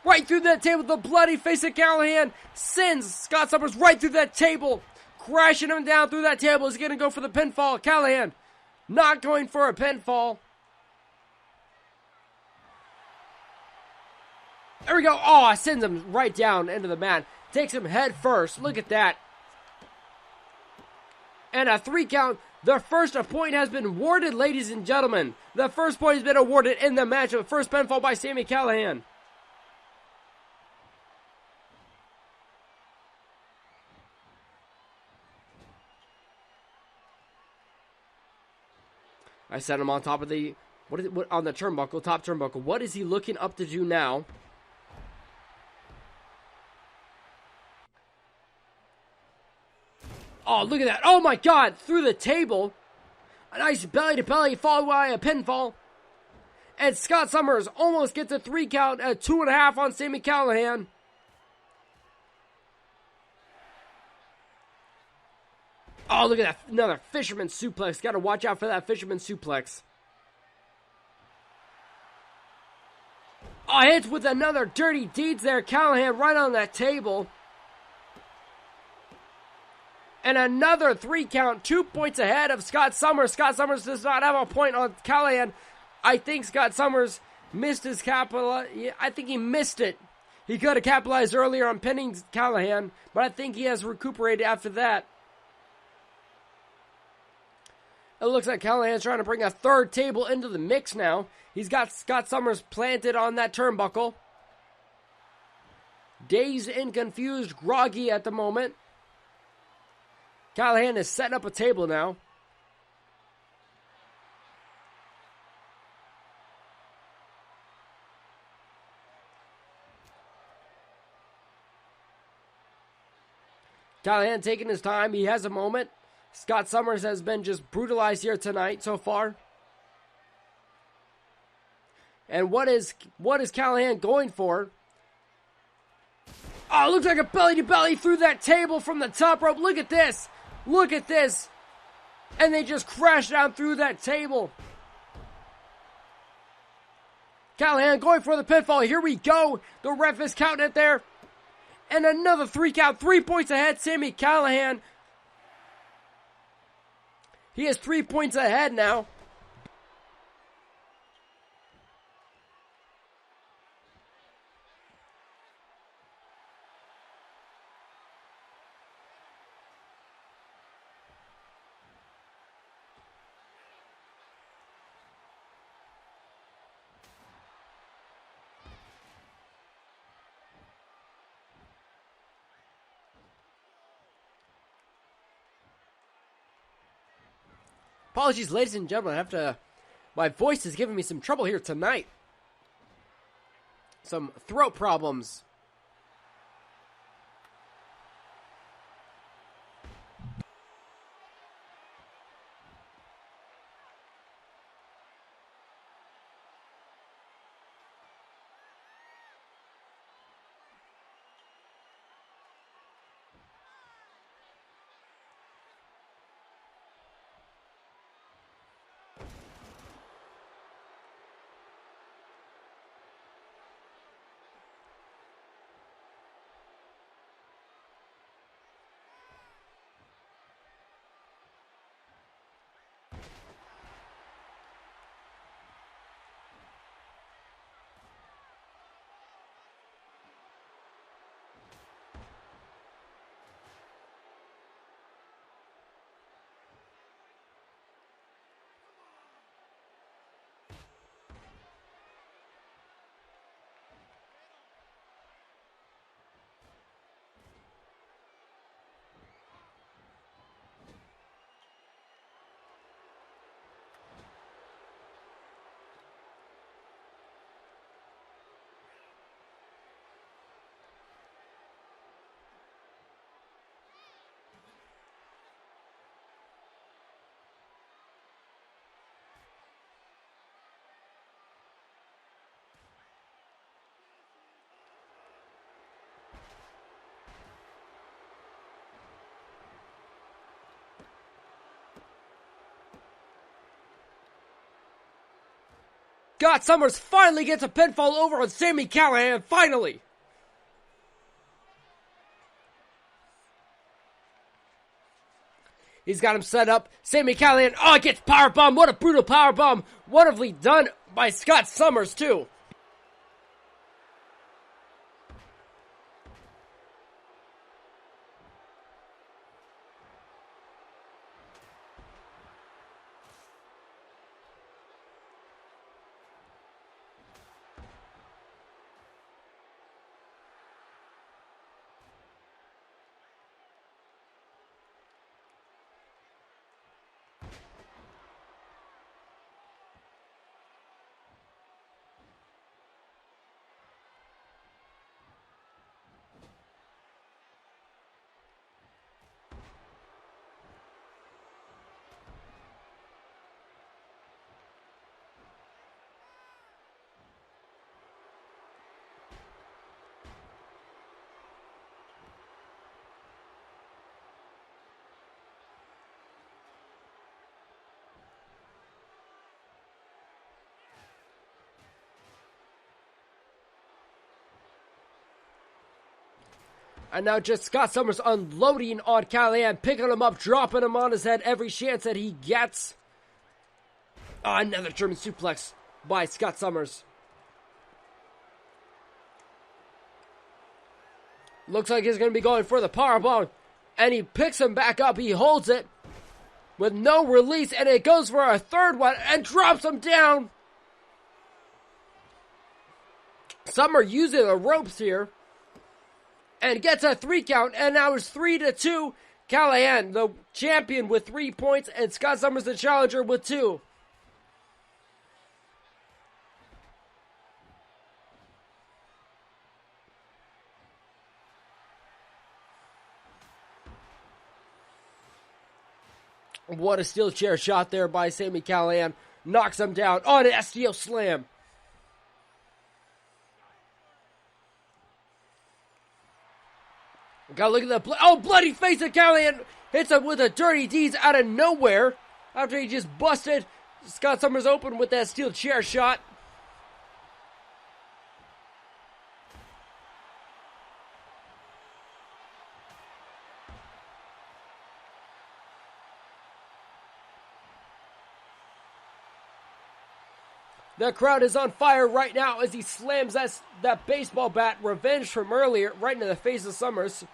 Right through that table. The bloody face of Callihan sends Scott Summers right through that table. Crashing him down through that table. He's going to go for the pinfall. Callihan not going for a pinfall. There we go. Oh, sends him right down into the mat. Takes him head first. Look at that. And a 3 count. The first point has been awarded, ladies and gentlemen. The first point has been awarded in the match. The first pinfall by Sami Callihan. I set him on top of the on the turnbuckle, top turnbuckle. What is he looking up to do now? Oh, look at that. Oh, my God. Through the table. A nice belly-to-belly followed by a pinfall. And Scott Summers almost gets a 3 count at 2.5 on Sami Callihan. Oh, look at that. Another fisherman suplex. Got to watch out for that fisherman suplex. Oh, hits with another dirty deeds there. Callihan right on that table. And another 3 count, 2 points ahead of Scott Summers. Scott Summers does not have a point on Callihan. I think Scott Summers missed his I think he missed it. He could have capitalized earlier on pinning Callihan, but I think he has recuperated after that. It looks like Callihan's trying to bring a third table into the mix now. He's got Scott Summers planted on that turnbuckle. Dazed and confused, groggy at the moment. Callihan is setting up a table now. Callihan taking his time. He has a moment. Scott Summers has been just brutalized here tonight so far. And what is Callihan going for? Oh, it looks like a belly-to-belly through that table from the top rope. Look at this. Look at this. And they just crashed down through that table. Callihan going for the pinfall. Here we go. The ref is counting it there. And another 3 count. 3 points ahead, Sami Callihan. He is 3 points ahead now. Apologies, ladies and gentlemen. My voice is giving me some trouble here tonight. Some throat problems. Scott Summers finally gets a pinfall over on Sami Callihan, finally! He's got him set up. Sami Callihan, oh, gets powerbomb. What a brutal powerbomb. Wonderfully done by Scott Summers, too. And now just Scott Summers unloading on Callihan, picking him up, dropping him on his head every chance that he gets. Oh, another German suplex by Scott Summers. Looks like he's going to be going for the powerbomb. And he picks him back up. He holds it with no release. And it goes for a third one and drops him down. Summer using the ropes here. And gets a 3 count, and now it's 3-2. Callihan, the champion, with 3 points, and Scott Summers, the challenger, with 2. What a steel chair shot there by Sami Callihan. Knocks him down on an STO slam. Gotta look at the bloody face of Callihan. Hits him with a dirty deeds out of nowhere. After he just busted Scott Summers open with that steel chair shot. The crowd is on fire right now as he slams that baseball bat, revenge from earlier, right into the face of Summers.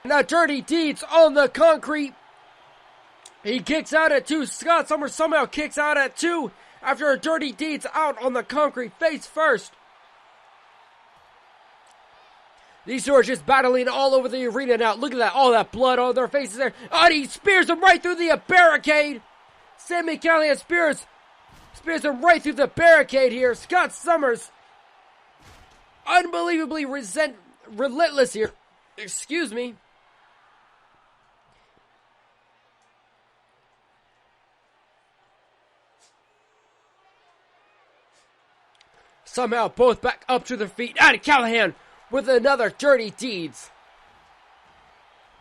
Now dirty deeds on the concrete. He kicks out at 2. Scott Summers somehow kicks out at 2 after a dirty deeds out on the concrete face first. These two are just battling all over the arena now. Look at that. All that blood on their faces there. Oh, and he spears him right through the barricade. Sami Callihan spears him right through the barricade here. Scott Summers unbelievably relentless here. Excuse me. Somehow both back up to their feet. And Callihan with another dirty deeds.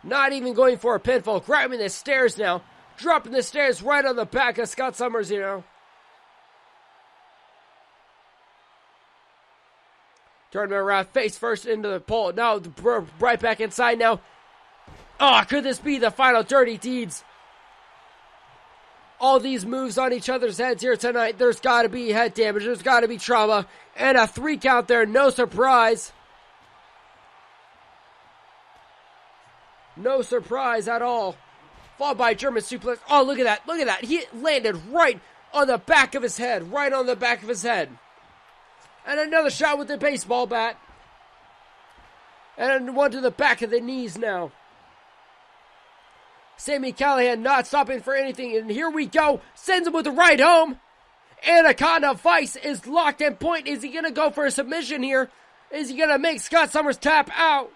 Not even going for a pinfall. Grabbing the stairs now. Dropping the stairs right on the back of Scott Summers, you know. Turn him around face first into the pole. Now right back inside now. Oh, could this be the final dirty deeds? All these moves on each other's heads here tonight. There's got to be head damage. There's got to be trauma. And a 3 count there. No surprise. No surprise at all followed by a German suplex. Oh, look at that. Look at that. He landed right on the back of his head. Right on the back of his head. And another shot with the baseball bat. And one to the back of the knees now. Sami Callihan not stopping for anything. And here we go. Sends him with the right home. Anaconda Vice is locked in point. Is he going to go for a submission here? Is he going to make Scott Summers tap out?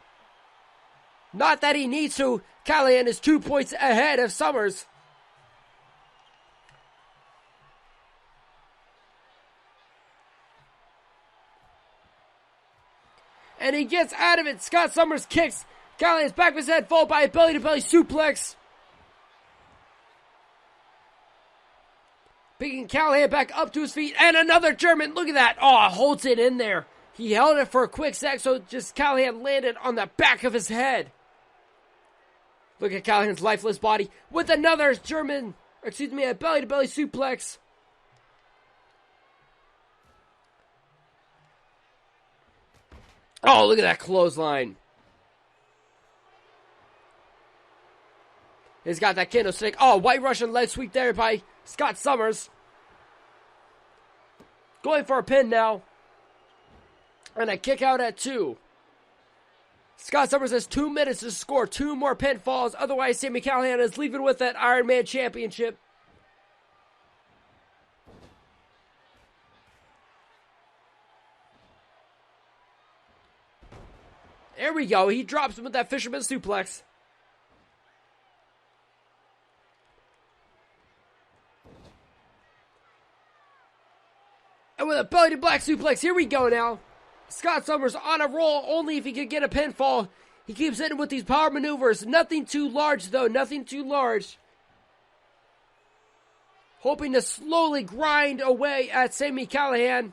Not that he needs to. Callihan is 2 points ahead of Summers. And he gets out of it. Scott Summers kicks Callihan's back of his head, followed by a belly-to-belly suplex. Picking Callihan back up to his feet, and another German. Look at that. Oh, holds it in there. He held it for a quick sec, so just Callihan landed on the back of his head. Look at Callihan's lifeless body with another German, a belly-to-belly suplex. Oh, look at that clothesline. He's got that kendo stick. Oh, White Russian leg sweep there by Scott Summers. Going for a pin now. And a kick out at 2. Scott Summers has 2 minutes to score 2 more pinfalls. Otherwise, Sami Callihan is leaving with that Ironman Championship. There we go. He drops him with that fisherman suplex. And with a belly to black suplex, here we go now. Scott Summers on a roll, only if he could get a pinfall. He keeps hitting with these power maneuvers. Nothing too large, though. Nothing too large. Hoping to slowly grind away at Sami Callihan.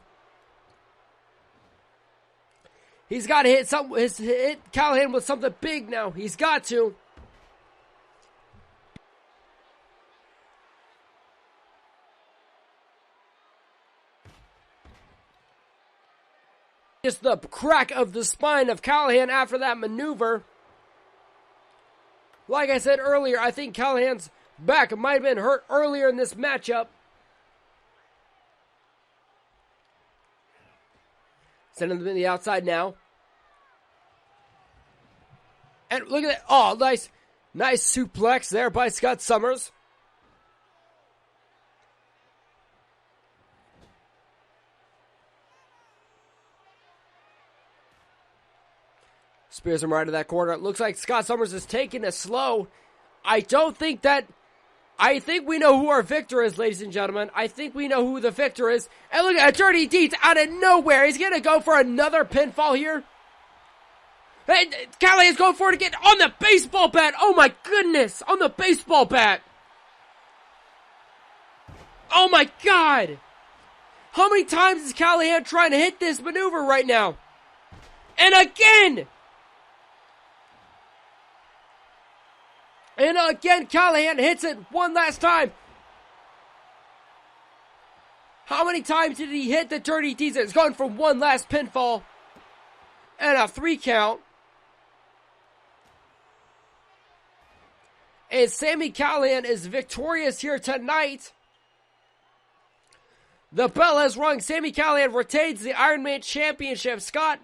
He's got to hit Callihan with something big now. He's got to. Just the crack of the spine of Callihan after that maneuver. Like I said earlier, I think Callihan's back might have been hurt earlier in this matchup. Sending them to the outside now. And look at that. Oh, nice suplex there by Scott Summers. Spears him right to that corner. It looks like Scott Summers is taking it slow. I think we know who our victor is, ladies and gentlemen. I think we know who the victor is. And look at Dirty Deeds out of nowhere. He's going to go for another pinfall here. And Callihan's going for it again on the baseball bat. Oh my goodness. On the baseball bat. Oh my God. How many times is Callihan trying to hit this maneuver right now? And again. And again, Callihan hits it one last time. How many times did he hit the Dirty Deeds? It's going for one last pinfall. And a 3 count. And Sami Callihan is victorious here tonight. The bell has rung. Sami Callihan retains the Ironman Championship. Scott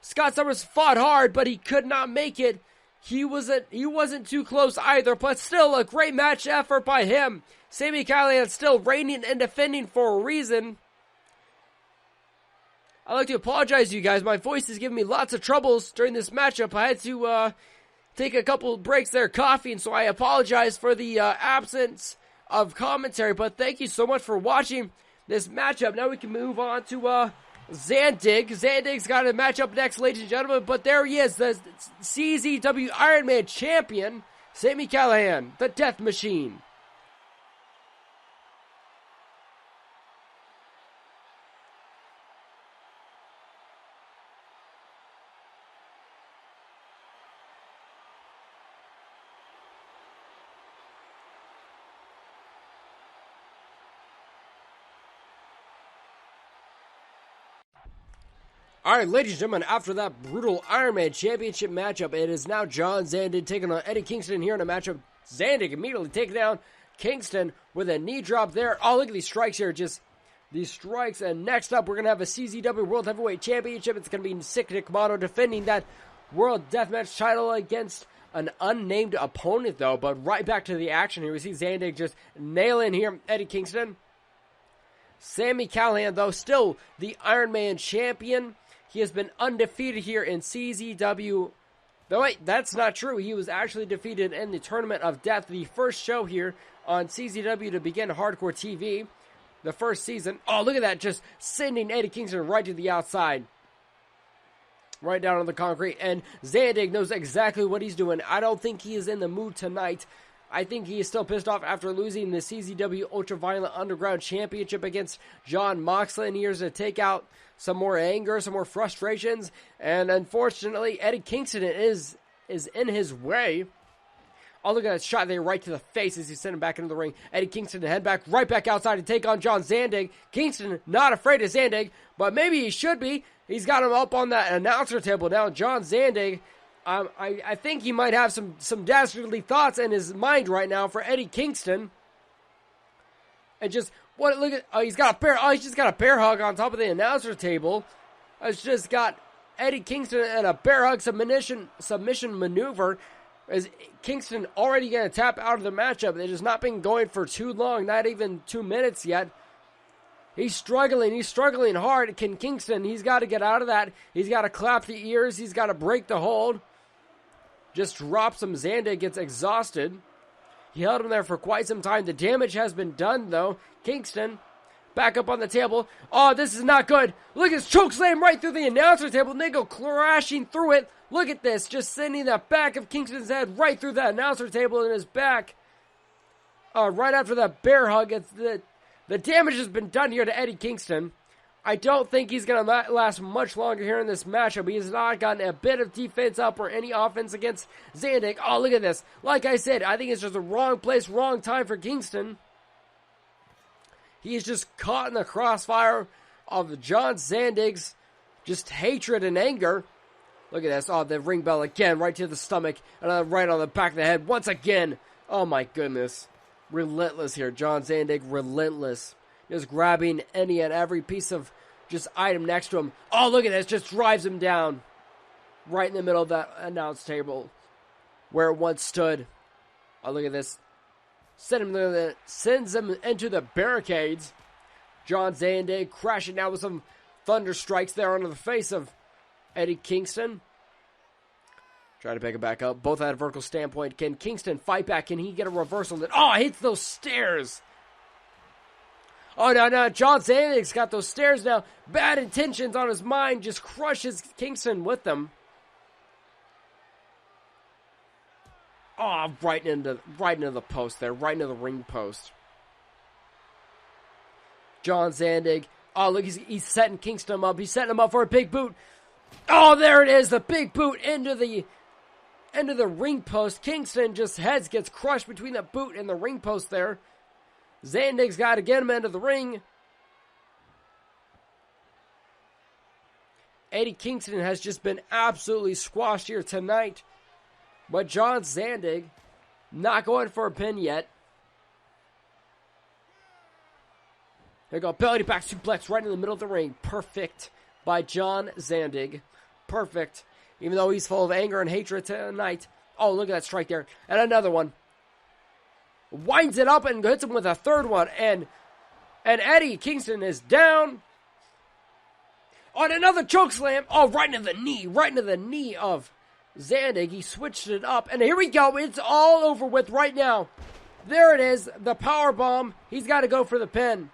Summers fought hard, but he could not make it. He wasn't too close either, but still a great match effort by him. Sami Callihan still reigning and defending for a reason. I'd like to apologize to you guys. My voice is giving me lots of troubles during this matchup. I had to take a couple breaks there coughing, so I apologize for the absence of commentary. But thank you so much for watching this matchup. Now we can move on to Zandig. Zandig's got a matchup next, ladies and gentlemen. But there he is, the CZW Ironman Champion, Sami Callihan, the Death Machine. All right, ladies and gentlemen, after that brutal Ironman Championship matchup, it is now John Zandig taking on Eddie Kingston here in a matchup. Zandig immediately taking down Kingston with a knee drop there. Oh, look at these strikes here, just these strikes. And next up, we're going to have a CZW World Heavyweight Championship. It's going to be Sick Nick Mono defending that World Deathmatch title against an unnamed opponent, though. But right back to the action here. We see Zandig just nailing here Eddie Kingston. Sami Callihan, though, still the Ironman champion. He has been undefeated here in CZW. No, wait, that's not true. He was actually defeated in the Tournament of Death, the first show here on CZW to begin Hardcore TV, the first season. Oh, look at that, just sending Eddie Kingston right to the outside. Right down on the concrete. And Zandig knows exactly what he's doing. I don't think he is in the mood tonight. I think he is still pissed off after losing the CZW Ultraviolent Underground Championship against Jon Moxley. And here's to take out some more anger, some more frustrations. And unfortunately, Eddie Kingston is in his way. Oh, look at that shot there right to the face as he's sending back into the ring. Eddie Kingston to head back, right back outside to take on John Zandig. Kingston not afraid of Zandig, but maybe he should be. He's got him up on that announcer table now. John Zandig, I think he might have some dastardly thoughts in his mind right now for Eddie Kingston. And just, look at, he's just got a bear hug on top of the announcer table. It's just got Eddie Kingston and a bear hug submission maneuver. Is Kingston already going to tap out of the matchup? It has not been going for too long, not even 2 minutes yet. He's struggling hard. Can Kingston, he's got to get out of that. He's got to clap the ears. He's got to break the hold. Just drops him. Zandig gets exhausted. He held him there for quite some time. The damage has been done, though. Kingston, back up on the table. Oh, this is not good. Look at this chokeslam right through the announcer table. And they go crashing through it. Look at this. Just sending the back of Kingston's head right through that announcer table in his back. Right after that bear hug. It's the damage has been done here to Eddie Kingston. I don't think he's going to last much longer here in this matchup. He has not gotten a bit of defense up or any offense against Zandig. Oh, look at this. Like I said, I think it's just the wrong place, wrong time for Kingston. He is just caught in the crossfire of John Zandig's just hatred and anger. Look at this. Oh, the ring bell again, right to the stomach, and right on the back of the head once again. Oh, my goodness. Relentless here. John Zandig, relentless. Just grabbing any and every piece of just item next to him. Oh, look at this. Just drives him down. Right in the middle of that announce table. Where it once stood. Oh, look at this. Sends him into the barricades. John Zandig crashing down with some thunder strikes there onto the face of Eddie Kingston. Try to pick it back up. Both at a vertical standpoint. Can Kingston fight back? Can he get a reversal? Oh, hits those stairs. Oh, no. John Zandig's got those stairs now. Bad intentions on his mind. Just crushes Kingston with them. Oh, right into the post there. Right into the ring post. John Zandig. Oh, look, he's setting Kingston up. He's setting him up for a big boot. Oh, there it is. The big boot into the ring post. Kingston just gets crushed between the boot and the ring post there. Zandig's got to get him into the ring. Eddie Kingston has just been absolutely squashed here tonight. But John Zandig not going for a pin yet. There you go. Belly to back suplex right in the middle of the ring. Perfect by John Zandig. Perfect. Even though he's full of anger and hatred tonight. Oh, look at that strike there. And another one. Winds it up and hits him with a third one. And Eddie Kingston is down. On another choke slam. Oh, right into the knee. Right into the knee of Zandig. He switched it up. And here we go. It's all over with right now. There it is. The power bomb. He's got to go for the pin.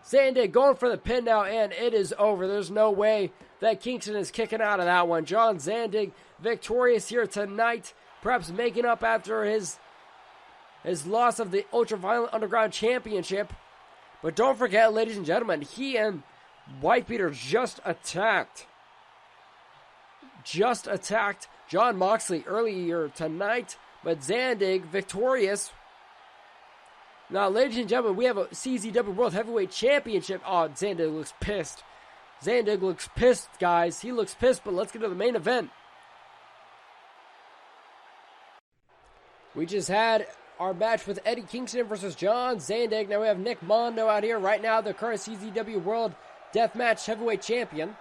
Zandig going for the pin now. And it is over. There's no way that Kingston is kicking out of that one. John Zandig victorious here tonight. Perhaps making up after his loss of the Ultraviolent Underground Championship. But don't forget, ladies and gentlemen, he and Whitebeater just attacked Jon Moxley earlier tonight. But Zandig victorious. Now, ladies and gentlemen, we have a CZW World Heavyweight Championship. Oh, Zandig looks pissed. Zandig looks pissed, guys. He looks pissed, but let's get to the main event. We just had our match with Eddie Kingston versus John Zandig. Now we have Nick Mondo out here right now, the current CZW World Deathmatch Heavyweight Champion.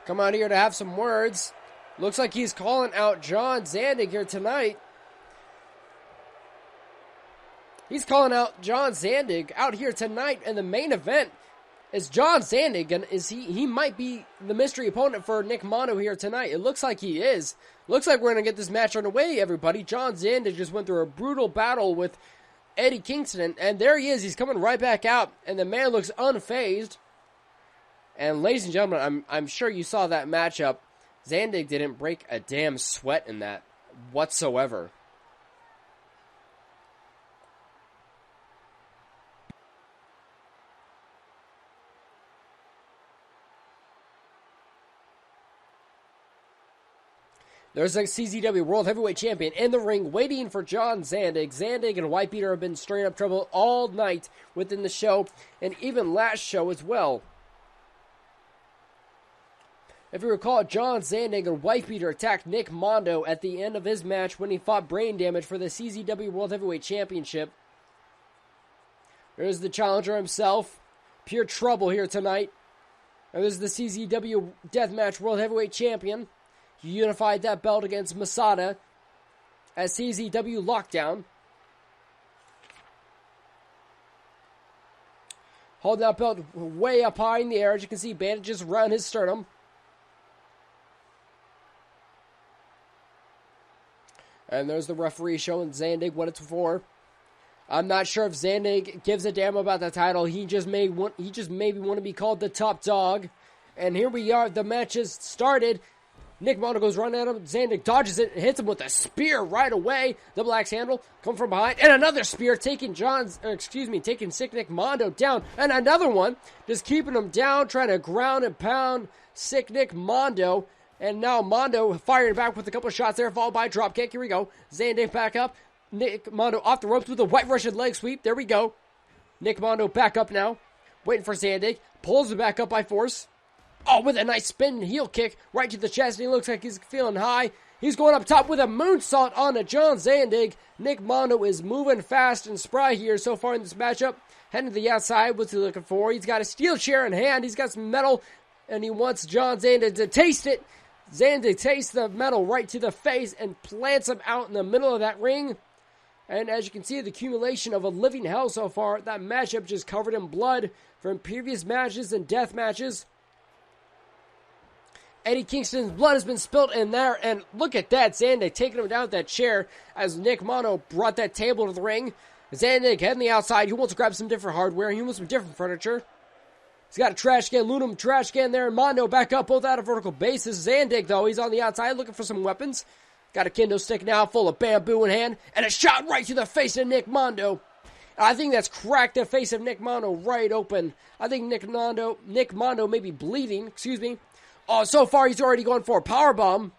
Come out here to have some words. Looks like he's calling out John Zandig here tonight. He's calling out John Zandig out here tonight in the main event. Is John Zandig, and he might be the mystery opponent for Nick Mondo here tonight. It looks like he is. Looks like we're going to get this match underway, everybody. John Zandig just went through a brutal battle with Eddie Kingston, and there he is. He's coming right back out, and the man looks unfazed. And ladies and gentlemen, I'm sure you saw that matchup. Zandig didn't break a damn sweat in that whatsoever. There's a CZW World Heavyweight Champion in the ring waiting for John Zandig. Zandig and Whitebeater have been stirring up trouble all night within the show and even last show as well. If you recall, John Zandig and Whitebeater attacked Nick Mondo at the end of his match when he fought Brain Damage for the CZW World Heavyweight Championship. There's the challenger himself. Pure trouble here tonight. And there's the CZW Deathmatch World Heavyweight Champion. He unified that belt against Masada at CZW Lockdown. Holding that belt way up high in the air. As you can see, bandages around his sternum. And there's the referee showing Zandig what it's for. I'm not sure if Zandig gives a damn about the title. He just maybe want to be called the top dog. And here we are. The match has started. Nick Mondo goes running at him. Zandig dodges it and hits him with a spear right away. Double axe handle. Come from behind. And another spear taking Sick Nick Mondo down. And another one. Just keeping him down. Trying to ground and pound Sick Nick Mondo. And now Mondo firing back with a couple of shots there. Followed by a drop kick. Here we go. Zandig back up. Nick Mondo off the ropes with a White Russian leg sweep. There we go. Nick Mondo back up now. Waiting for Zandig. Pulls it back up by force. Oh, with a nice spin heel kick right to the chest. And he looks like he's feeling high. He's going up top with a moonsault on to John Zandig. Nick Mondo is moving fast and spry here so far in this matchup. Heading to the outside. What's he looking for? He's got a steel chair in hand. He's got some metal. And he wants John Zandig to taste it. Zandig tastes the metal right to the face and plants him out in the middle of that ring. And as you can see, the accumulation of a living hell so far. That matchup just covered in blood from previous matches and death matches. Eddie Kingston's blood has been spilt in there, and look at that. Zandig taking him down with that chair as Nick Mondo brought that table to the ring. Zandig heading the outside. He wants to grab some different hardware. He wants some different furniture. He's got a trash can, aluminum trash can there, and Mondo back up, both out of vertical bases. Zandig, though, he's on the outside looking for some weapons. Got a kendo stick now full of bamboo in hand, and a shot right to the face of Nick Mondo. I think that's cracked the face of Nick Mondo right open. I think Nick Mondo may be bleeding, Oh, so far he's already going for a powerbomb.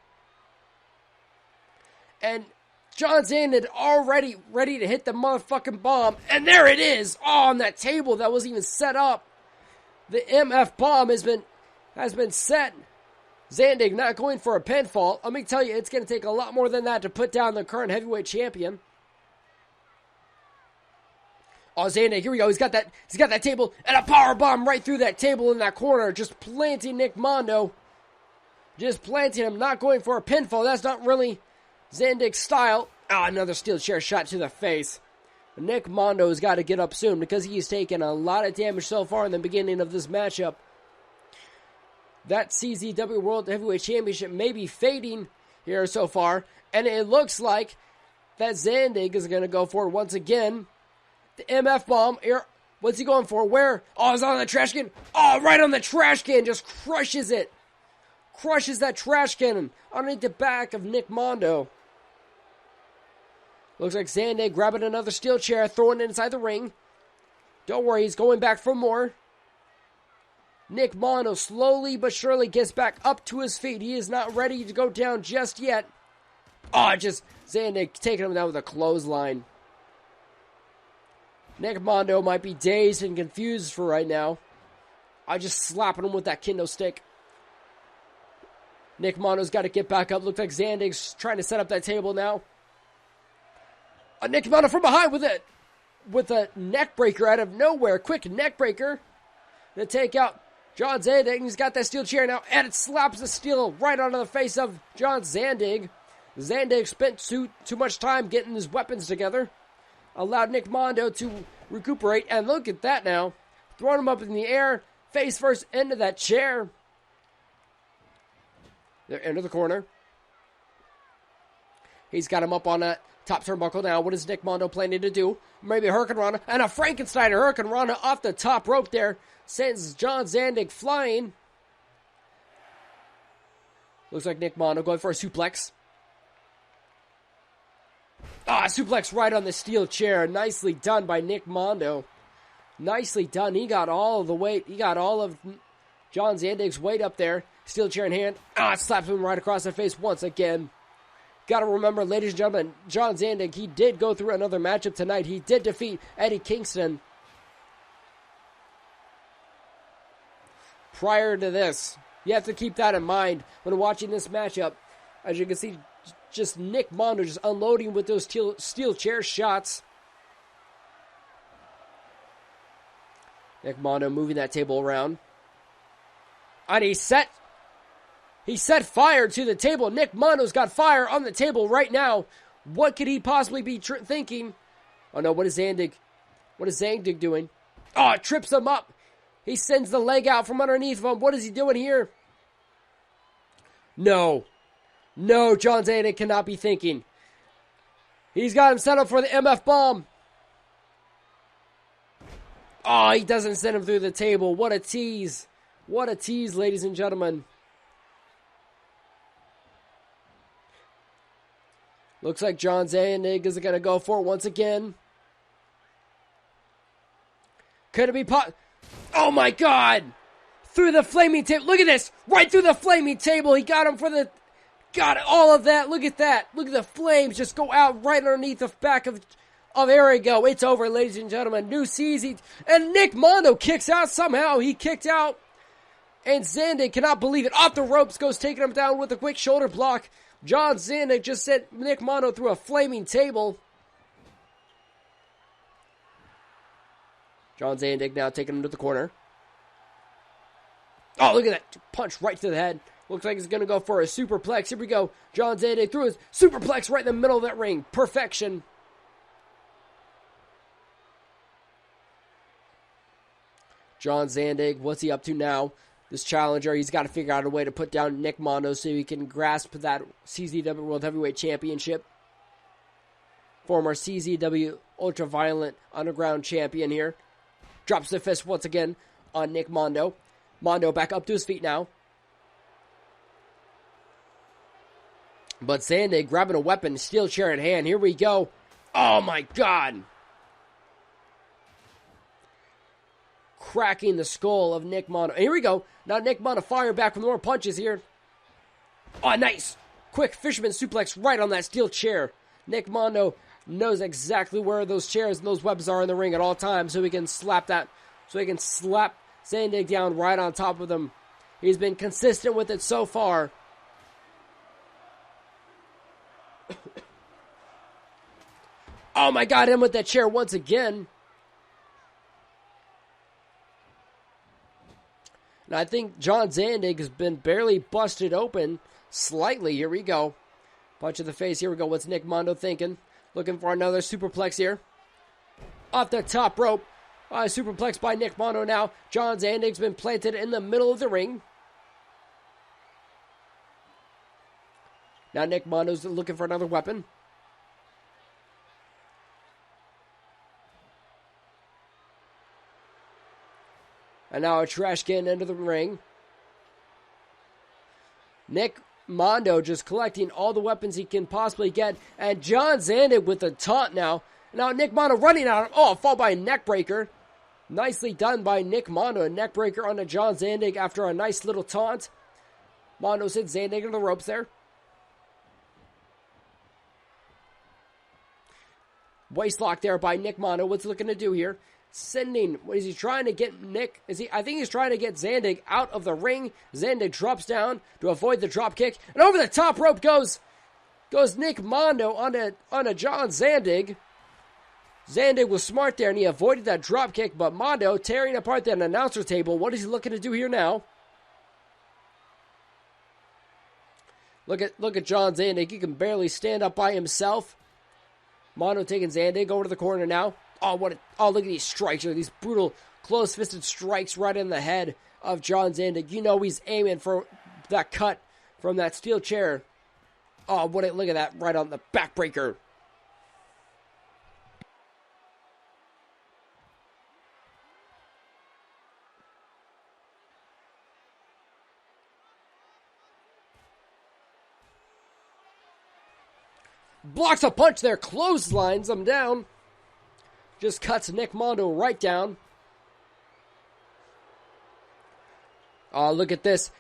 And John Zandig already ready to hit the motherfucking bomb. And there it is. Oh, on that table that wasn't even set up. The MF bomb has been set. Zandig not going for a pinfall. Let me tell you, it's going to take a lot more than that to put down the current heavyweight champion. Oh, Zandig, here we go. He's got that table and a power bomb right through that table in that corner. Just planting Nick Mondo. Just planting him, not going for a pinfall. That's not really Zandig's style. Oh, another steel chair shot to the face. Nick Mondo's got to get up soon because he's taken a lot of damage so far in the beginning of this matchup. That CZW World Heavyweight Championship may be fading here so far. And it looks like that Zandig is going to go for it once again. The MF bomb here. What's he going for? Where? Oh, it's on the trash can. Oh, right on the trash can. Just crushes it. Crushes that trash can underneath the back of Nick Mondo. Looks like Zandig grabbing another steel chair, throwing it inside the ring. Don't worry, he's going back for more. Nick Mondo slowly but surely gets back up to his feet. He is not ready to go down just yet. Oh, just Zandig taking him down with a clothesline. Nick Mondo might be dazed and confused for right now. I just slapping him with that kendo stick. Nick Mondo's got to get back up. Looks like Zandig's trying to set up that table now. Nick Mondo from behind with a neck breaker out of nowhere. Quick neck breaker to take out John Zandig. He's got that steel chair now, and it slaps the steel right onto the face of John Zandig. Zandig spent too much time getting his weapons together. Allowed Nick Mondo to recuperate, and look at that now. Throwing him up in the air, face first into that chair. They're into the corner. He's got him up on that top turnbuckle now. What is Nick Mondo planning to do? Maybe a Hurricane Rana, and a Frankenstein Hurricane Rana off the top rope there. Sends John Zandig flying. Looks like Nick Mondo going for a suplex. Suplex right on the steel chair. Nicely done by Nick Mondo. Nicely done. He got all of the weight. He got all of John Zandig's weight up there. Steel chair in hand. Slaps him right across the face once again. Got to remember, ladies and gentlemen, John Zandig, he did go through another matchup tonight. He did defeat Eddie Kingston. Prior to this, you have to keep that in mind when watching this matchup. As you can see, just Nick Mondo just unloading with those steel chair shots. Nick Mondo moving that table around. And he set fire to the table. Nick Mondo's got fire on the table right now. What could he possibly be thinking? Oh no, what is Zandig doing? It trips him up. He sends the leg out from underneath of him. What is he doing here? No, John Zandig cannot be thinking. He's got him set up for the MF bomb. He doesn't send him through the table. What a tease. What a tease, ladies and gentlemen. Looks like John Zandig is going to go for it once again. Could it be Oh my God! Through the flaming table. Look at this! Right through the flaming table. He got him got all of that. Look at that. Look at the flames just go out right underneath the back of there we go. It's over, ladies and gentlemen. New season. And Nick Mondo kicks out somehow. He kicked out. And Zandig cannot believe it. Off the ropes goes, taking him down with a quick shoulder block. John Zandig just sent Nick Mondo through a flaming table. John Zandig now taking him to the corner. Look at that. Punch right to the head. Looks like he's going to go for a superplex. Here we go. John Zandig threw his superplex right in the middle of that ring. Perfection. John Zandig, what's he up to now? This challenger, he's got to figure out a way to put down Nick Mondo so he can grasp that CZW World Heavyweight Championship. Former CZW Ultraviolent Underground Champion here. Drops the fist once again on Nick Mondo. Mondo back up to his feet now. But Zandig grabbing a weapon, steel chair in hand. Here we go. Oh my God. Cracking the skull of Nick Mondo. And here we go. Now Nick Mondo firing back with more punches here. Nice. Quick fisherman suplex right on that steel chair. Nick Mondo knows exactly where those chairs and those weapons are in the ring at all times, so he can slap Zandig down right on top of them. He's been consistent with it so far. Oh my God, him with that chair once again. And I think John Zandig has been barely busted open slightly. Here we go. Punch in the face. Here we go. What's Nick Mondo thinking? Looking for another superplex here. Off the top rope. Superplex by Nick Mondo now. John Zandig's been planted in the middle of the ring. Now Nick Mondo's looking for another weapon. And now a trash can into the ring. Nick Mondo just collecting all the weapons he can possibly get. And John Zandig with a taunt now. Now Nick Mondo running out. Fall by a neck breaker. Nicely done by Nick Mondo. A neck breaker onto John Zandig after a nice little taunt. Mondo sends Zandig into the ropes there. waist lock there by Nick Mondo. What's he looking to do here? Sending, what is he trying to get Nick? I think he's trying to get Zandig out of the ring. Zandig drops down to avoid the drop kick. And over the top rope goes Nick Mondo onto John Zandig. Zandig was smart there and he avoided that drop kick, but Mondo tearing apart that announcer table. What is he looking to do here now? Look at John Zandig. He can barely stand up by himself. Mondo taking Zandig over to the corner now. Oh, look at these strikes. These brutal, close-fisted strikes right in the head of John Zandig. You know he's aiming for that cut from that steel chair. Oh, look at that right on the backbreaker. Blocks a punch there, clotheslines him down. Just cuts Nick Mondo right down. Oh, look at this.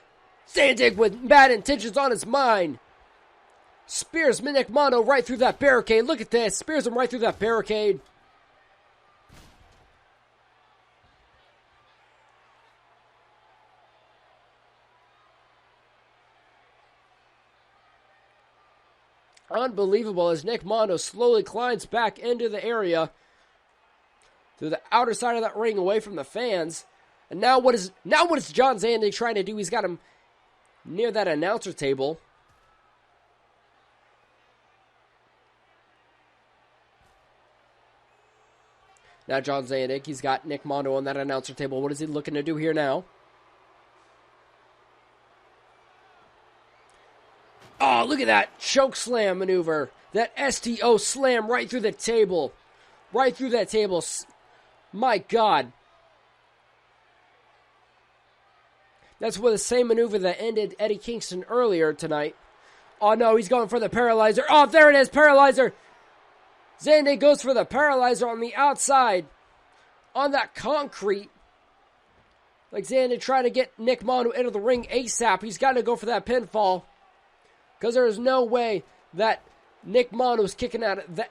Zandig with bad intentions on his mind. Spears Nick Mondo right through that barricade. Look at this. Spears him right through that barricade. Unbelievable as Nick Mondo slowly climbs back into the area to the outer side of that ring away from the fans. And now what is John Zandig trying to do? He's got him near that announcer table. Now John Zandig, he's got Nick Mondo on that announcer table. What is he looking to do here now? Oh, look at that choke slam maneuver. That STO slam right through the table. Right through that table. My God. That's the same maneuver that ended Eddie Kingston earlier tonight. Oh no, he's going for the paralyzer. Oh, there it is, paralyzer. Zandig goes for the paralyzer on the outside. On that concrete. Like Zandig trying to get Nick Mondo into the ring ASAP. He's got to go for that pinfall. Because there is no way that Nick Mondo's kicking out of that.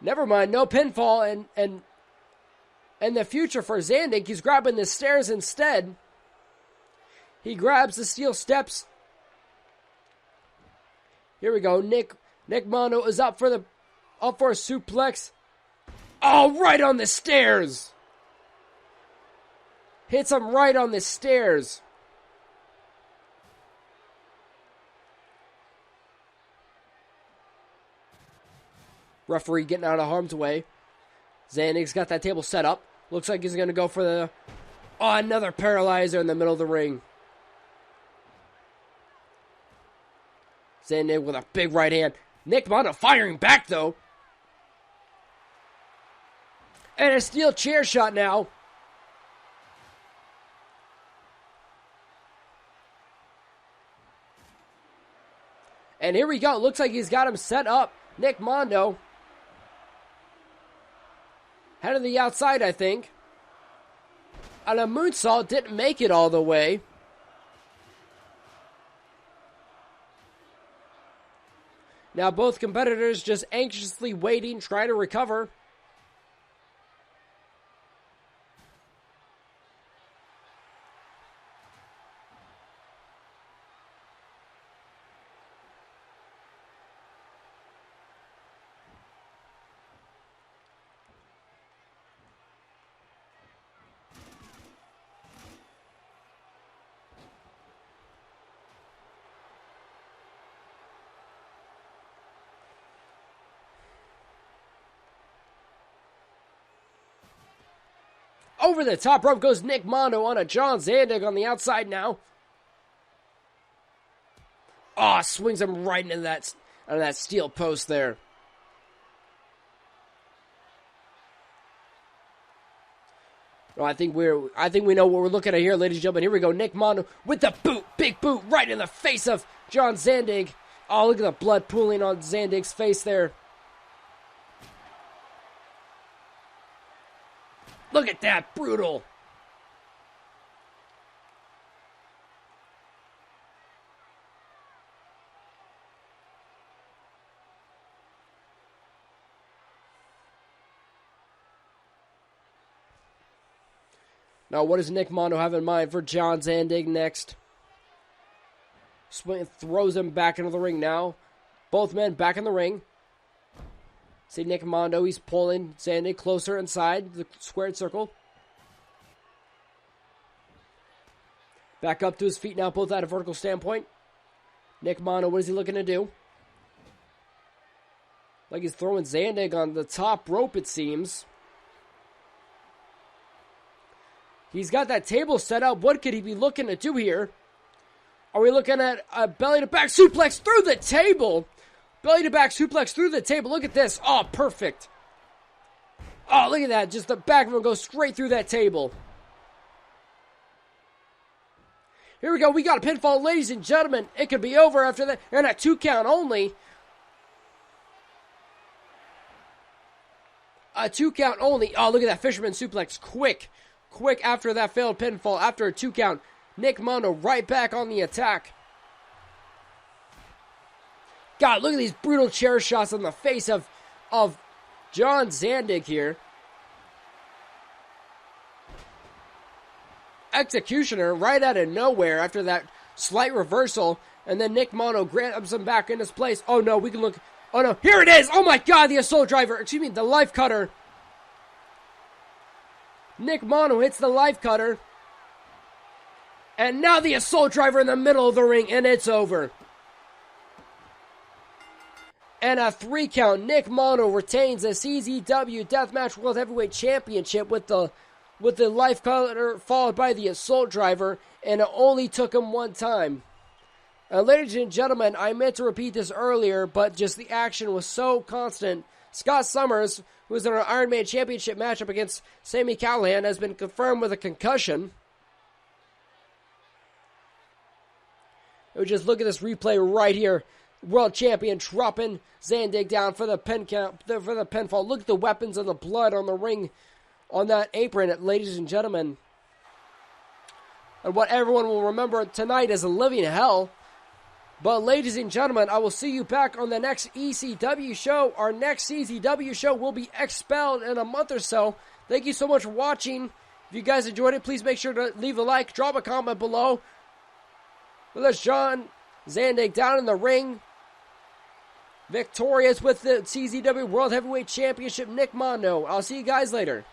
Never mind, no pinfall. And the future for Zandig, he's grabbing the stairs instead. He grabs the steel steps. Here we go. Nick Mondo is up for a suplex. Oh, right on the stairs. Hits him right on the stairs. Referee getting out of harm's way. Zandig's got that table set up. Looks like he's going to go for another paralyzer in the middle of the ring. Zandig with a big right hand. Nick Mondo firing back, though. And a steel chair shot now. And here we go. Looks like he's got him set up. Nick Mondo. Head to the outside, I think. And a moonsault didn't make it all the way. Now both competitors just anxiously waiting, trying to recover. Over the top rope goes Nick Mondo on a John Zandig on the outside now. Oh, swings him right into that steel post there. Well, I think we know what we're looking at here, ladies and gentlemen. Here we go. Nick Mondo with the boot, big boot, right in the face of John Zandig. Oh, look at the blood pooling on Zandig's face there. Look at that, brutal. Now, what does Nick Mondo have in mind for John Zandig next? Swing throws him back into the ring now. Both men back in the ring. See Nick Mondo, he's pulling Zandig closer inside the squared circle. Back up to his feet now, both at a vertical standpoint. Nick Mondo, what is he looking to do? Like he's throwing Zandig on the top rope, it seems. He's got that table set up. What could he be looking to do here? Are we looking at a belly-to-back suplex through the table? Belly-to-back suplex through the table. Look at this. Oh, perfect. Oh, look at that. Just the back of him goes straight through that table. Here we go. We got a pinfall, ladies and gentlemen. It could be over after that. And a 2 count only. A 2 count only. Oh, look at that fisherman suplex. Quick after that failed pinfall. After a 2 count. Nick Mondo right back on the attack. God, look at these brutal chair shots on the face of John Zandig here. Executioner right out of nowhere after that slight reversal. And then Nick Mondo grabs him back in his place. Oh no, we can look. Oh no, here it is! Oh my god, the assault driver. Excuse me, the life cutter. Nick Mondo hits the life cutter. And now the assault driver in the middle of the ring, and it's over. And a 3 count. Nick Mondo retains the CZW Deathmatch World Heavyweight Championship with the life cutter followed by the assault driver, and it only took him 1 time. Ladies and gentlemen, I meant to repeat this earlier, but just the action was so constant. Scott Summers, who was in an Ironman Championship matchup against Sami Callihan, has been confirmed with a concussion. Just look at this replay right here. World champion dropping Zandig down for the pin count, for the pinfall. Look at the weapons and the blood on the ring, on that apron, ladies and gentlemen. And what everyone will remember tonight is a living hell. But ladies and gentlemen, I will see you back on the next ECW show. Our next CZW show will be expelled in a month or so. Thank you so much for watching. If you guys enjoyed it, please make sure to leave a like, drop a comment below. There's John Zandig down in the ring. Victorious with the CZW World Heavyweight Championship, Nick Mondo. I'll see you guys later.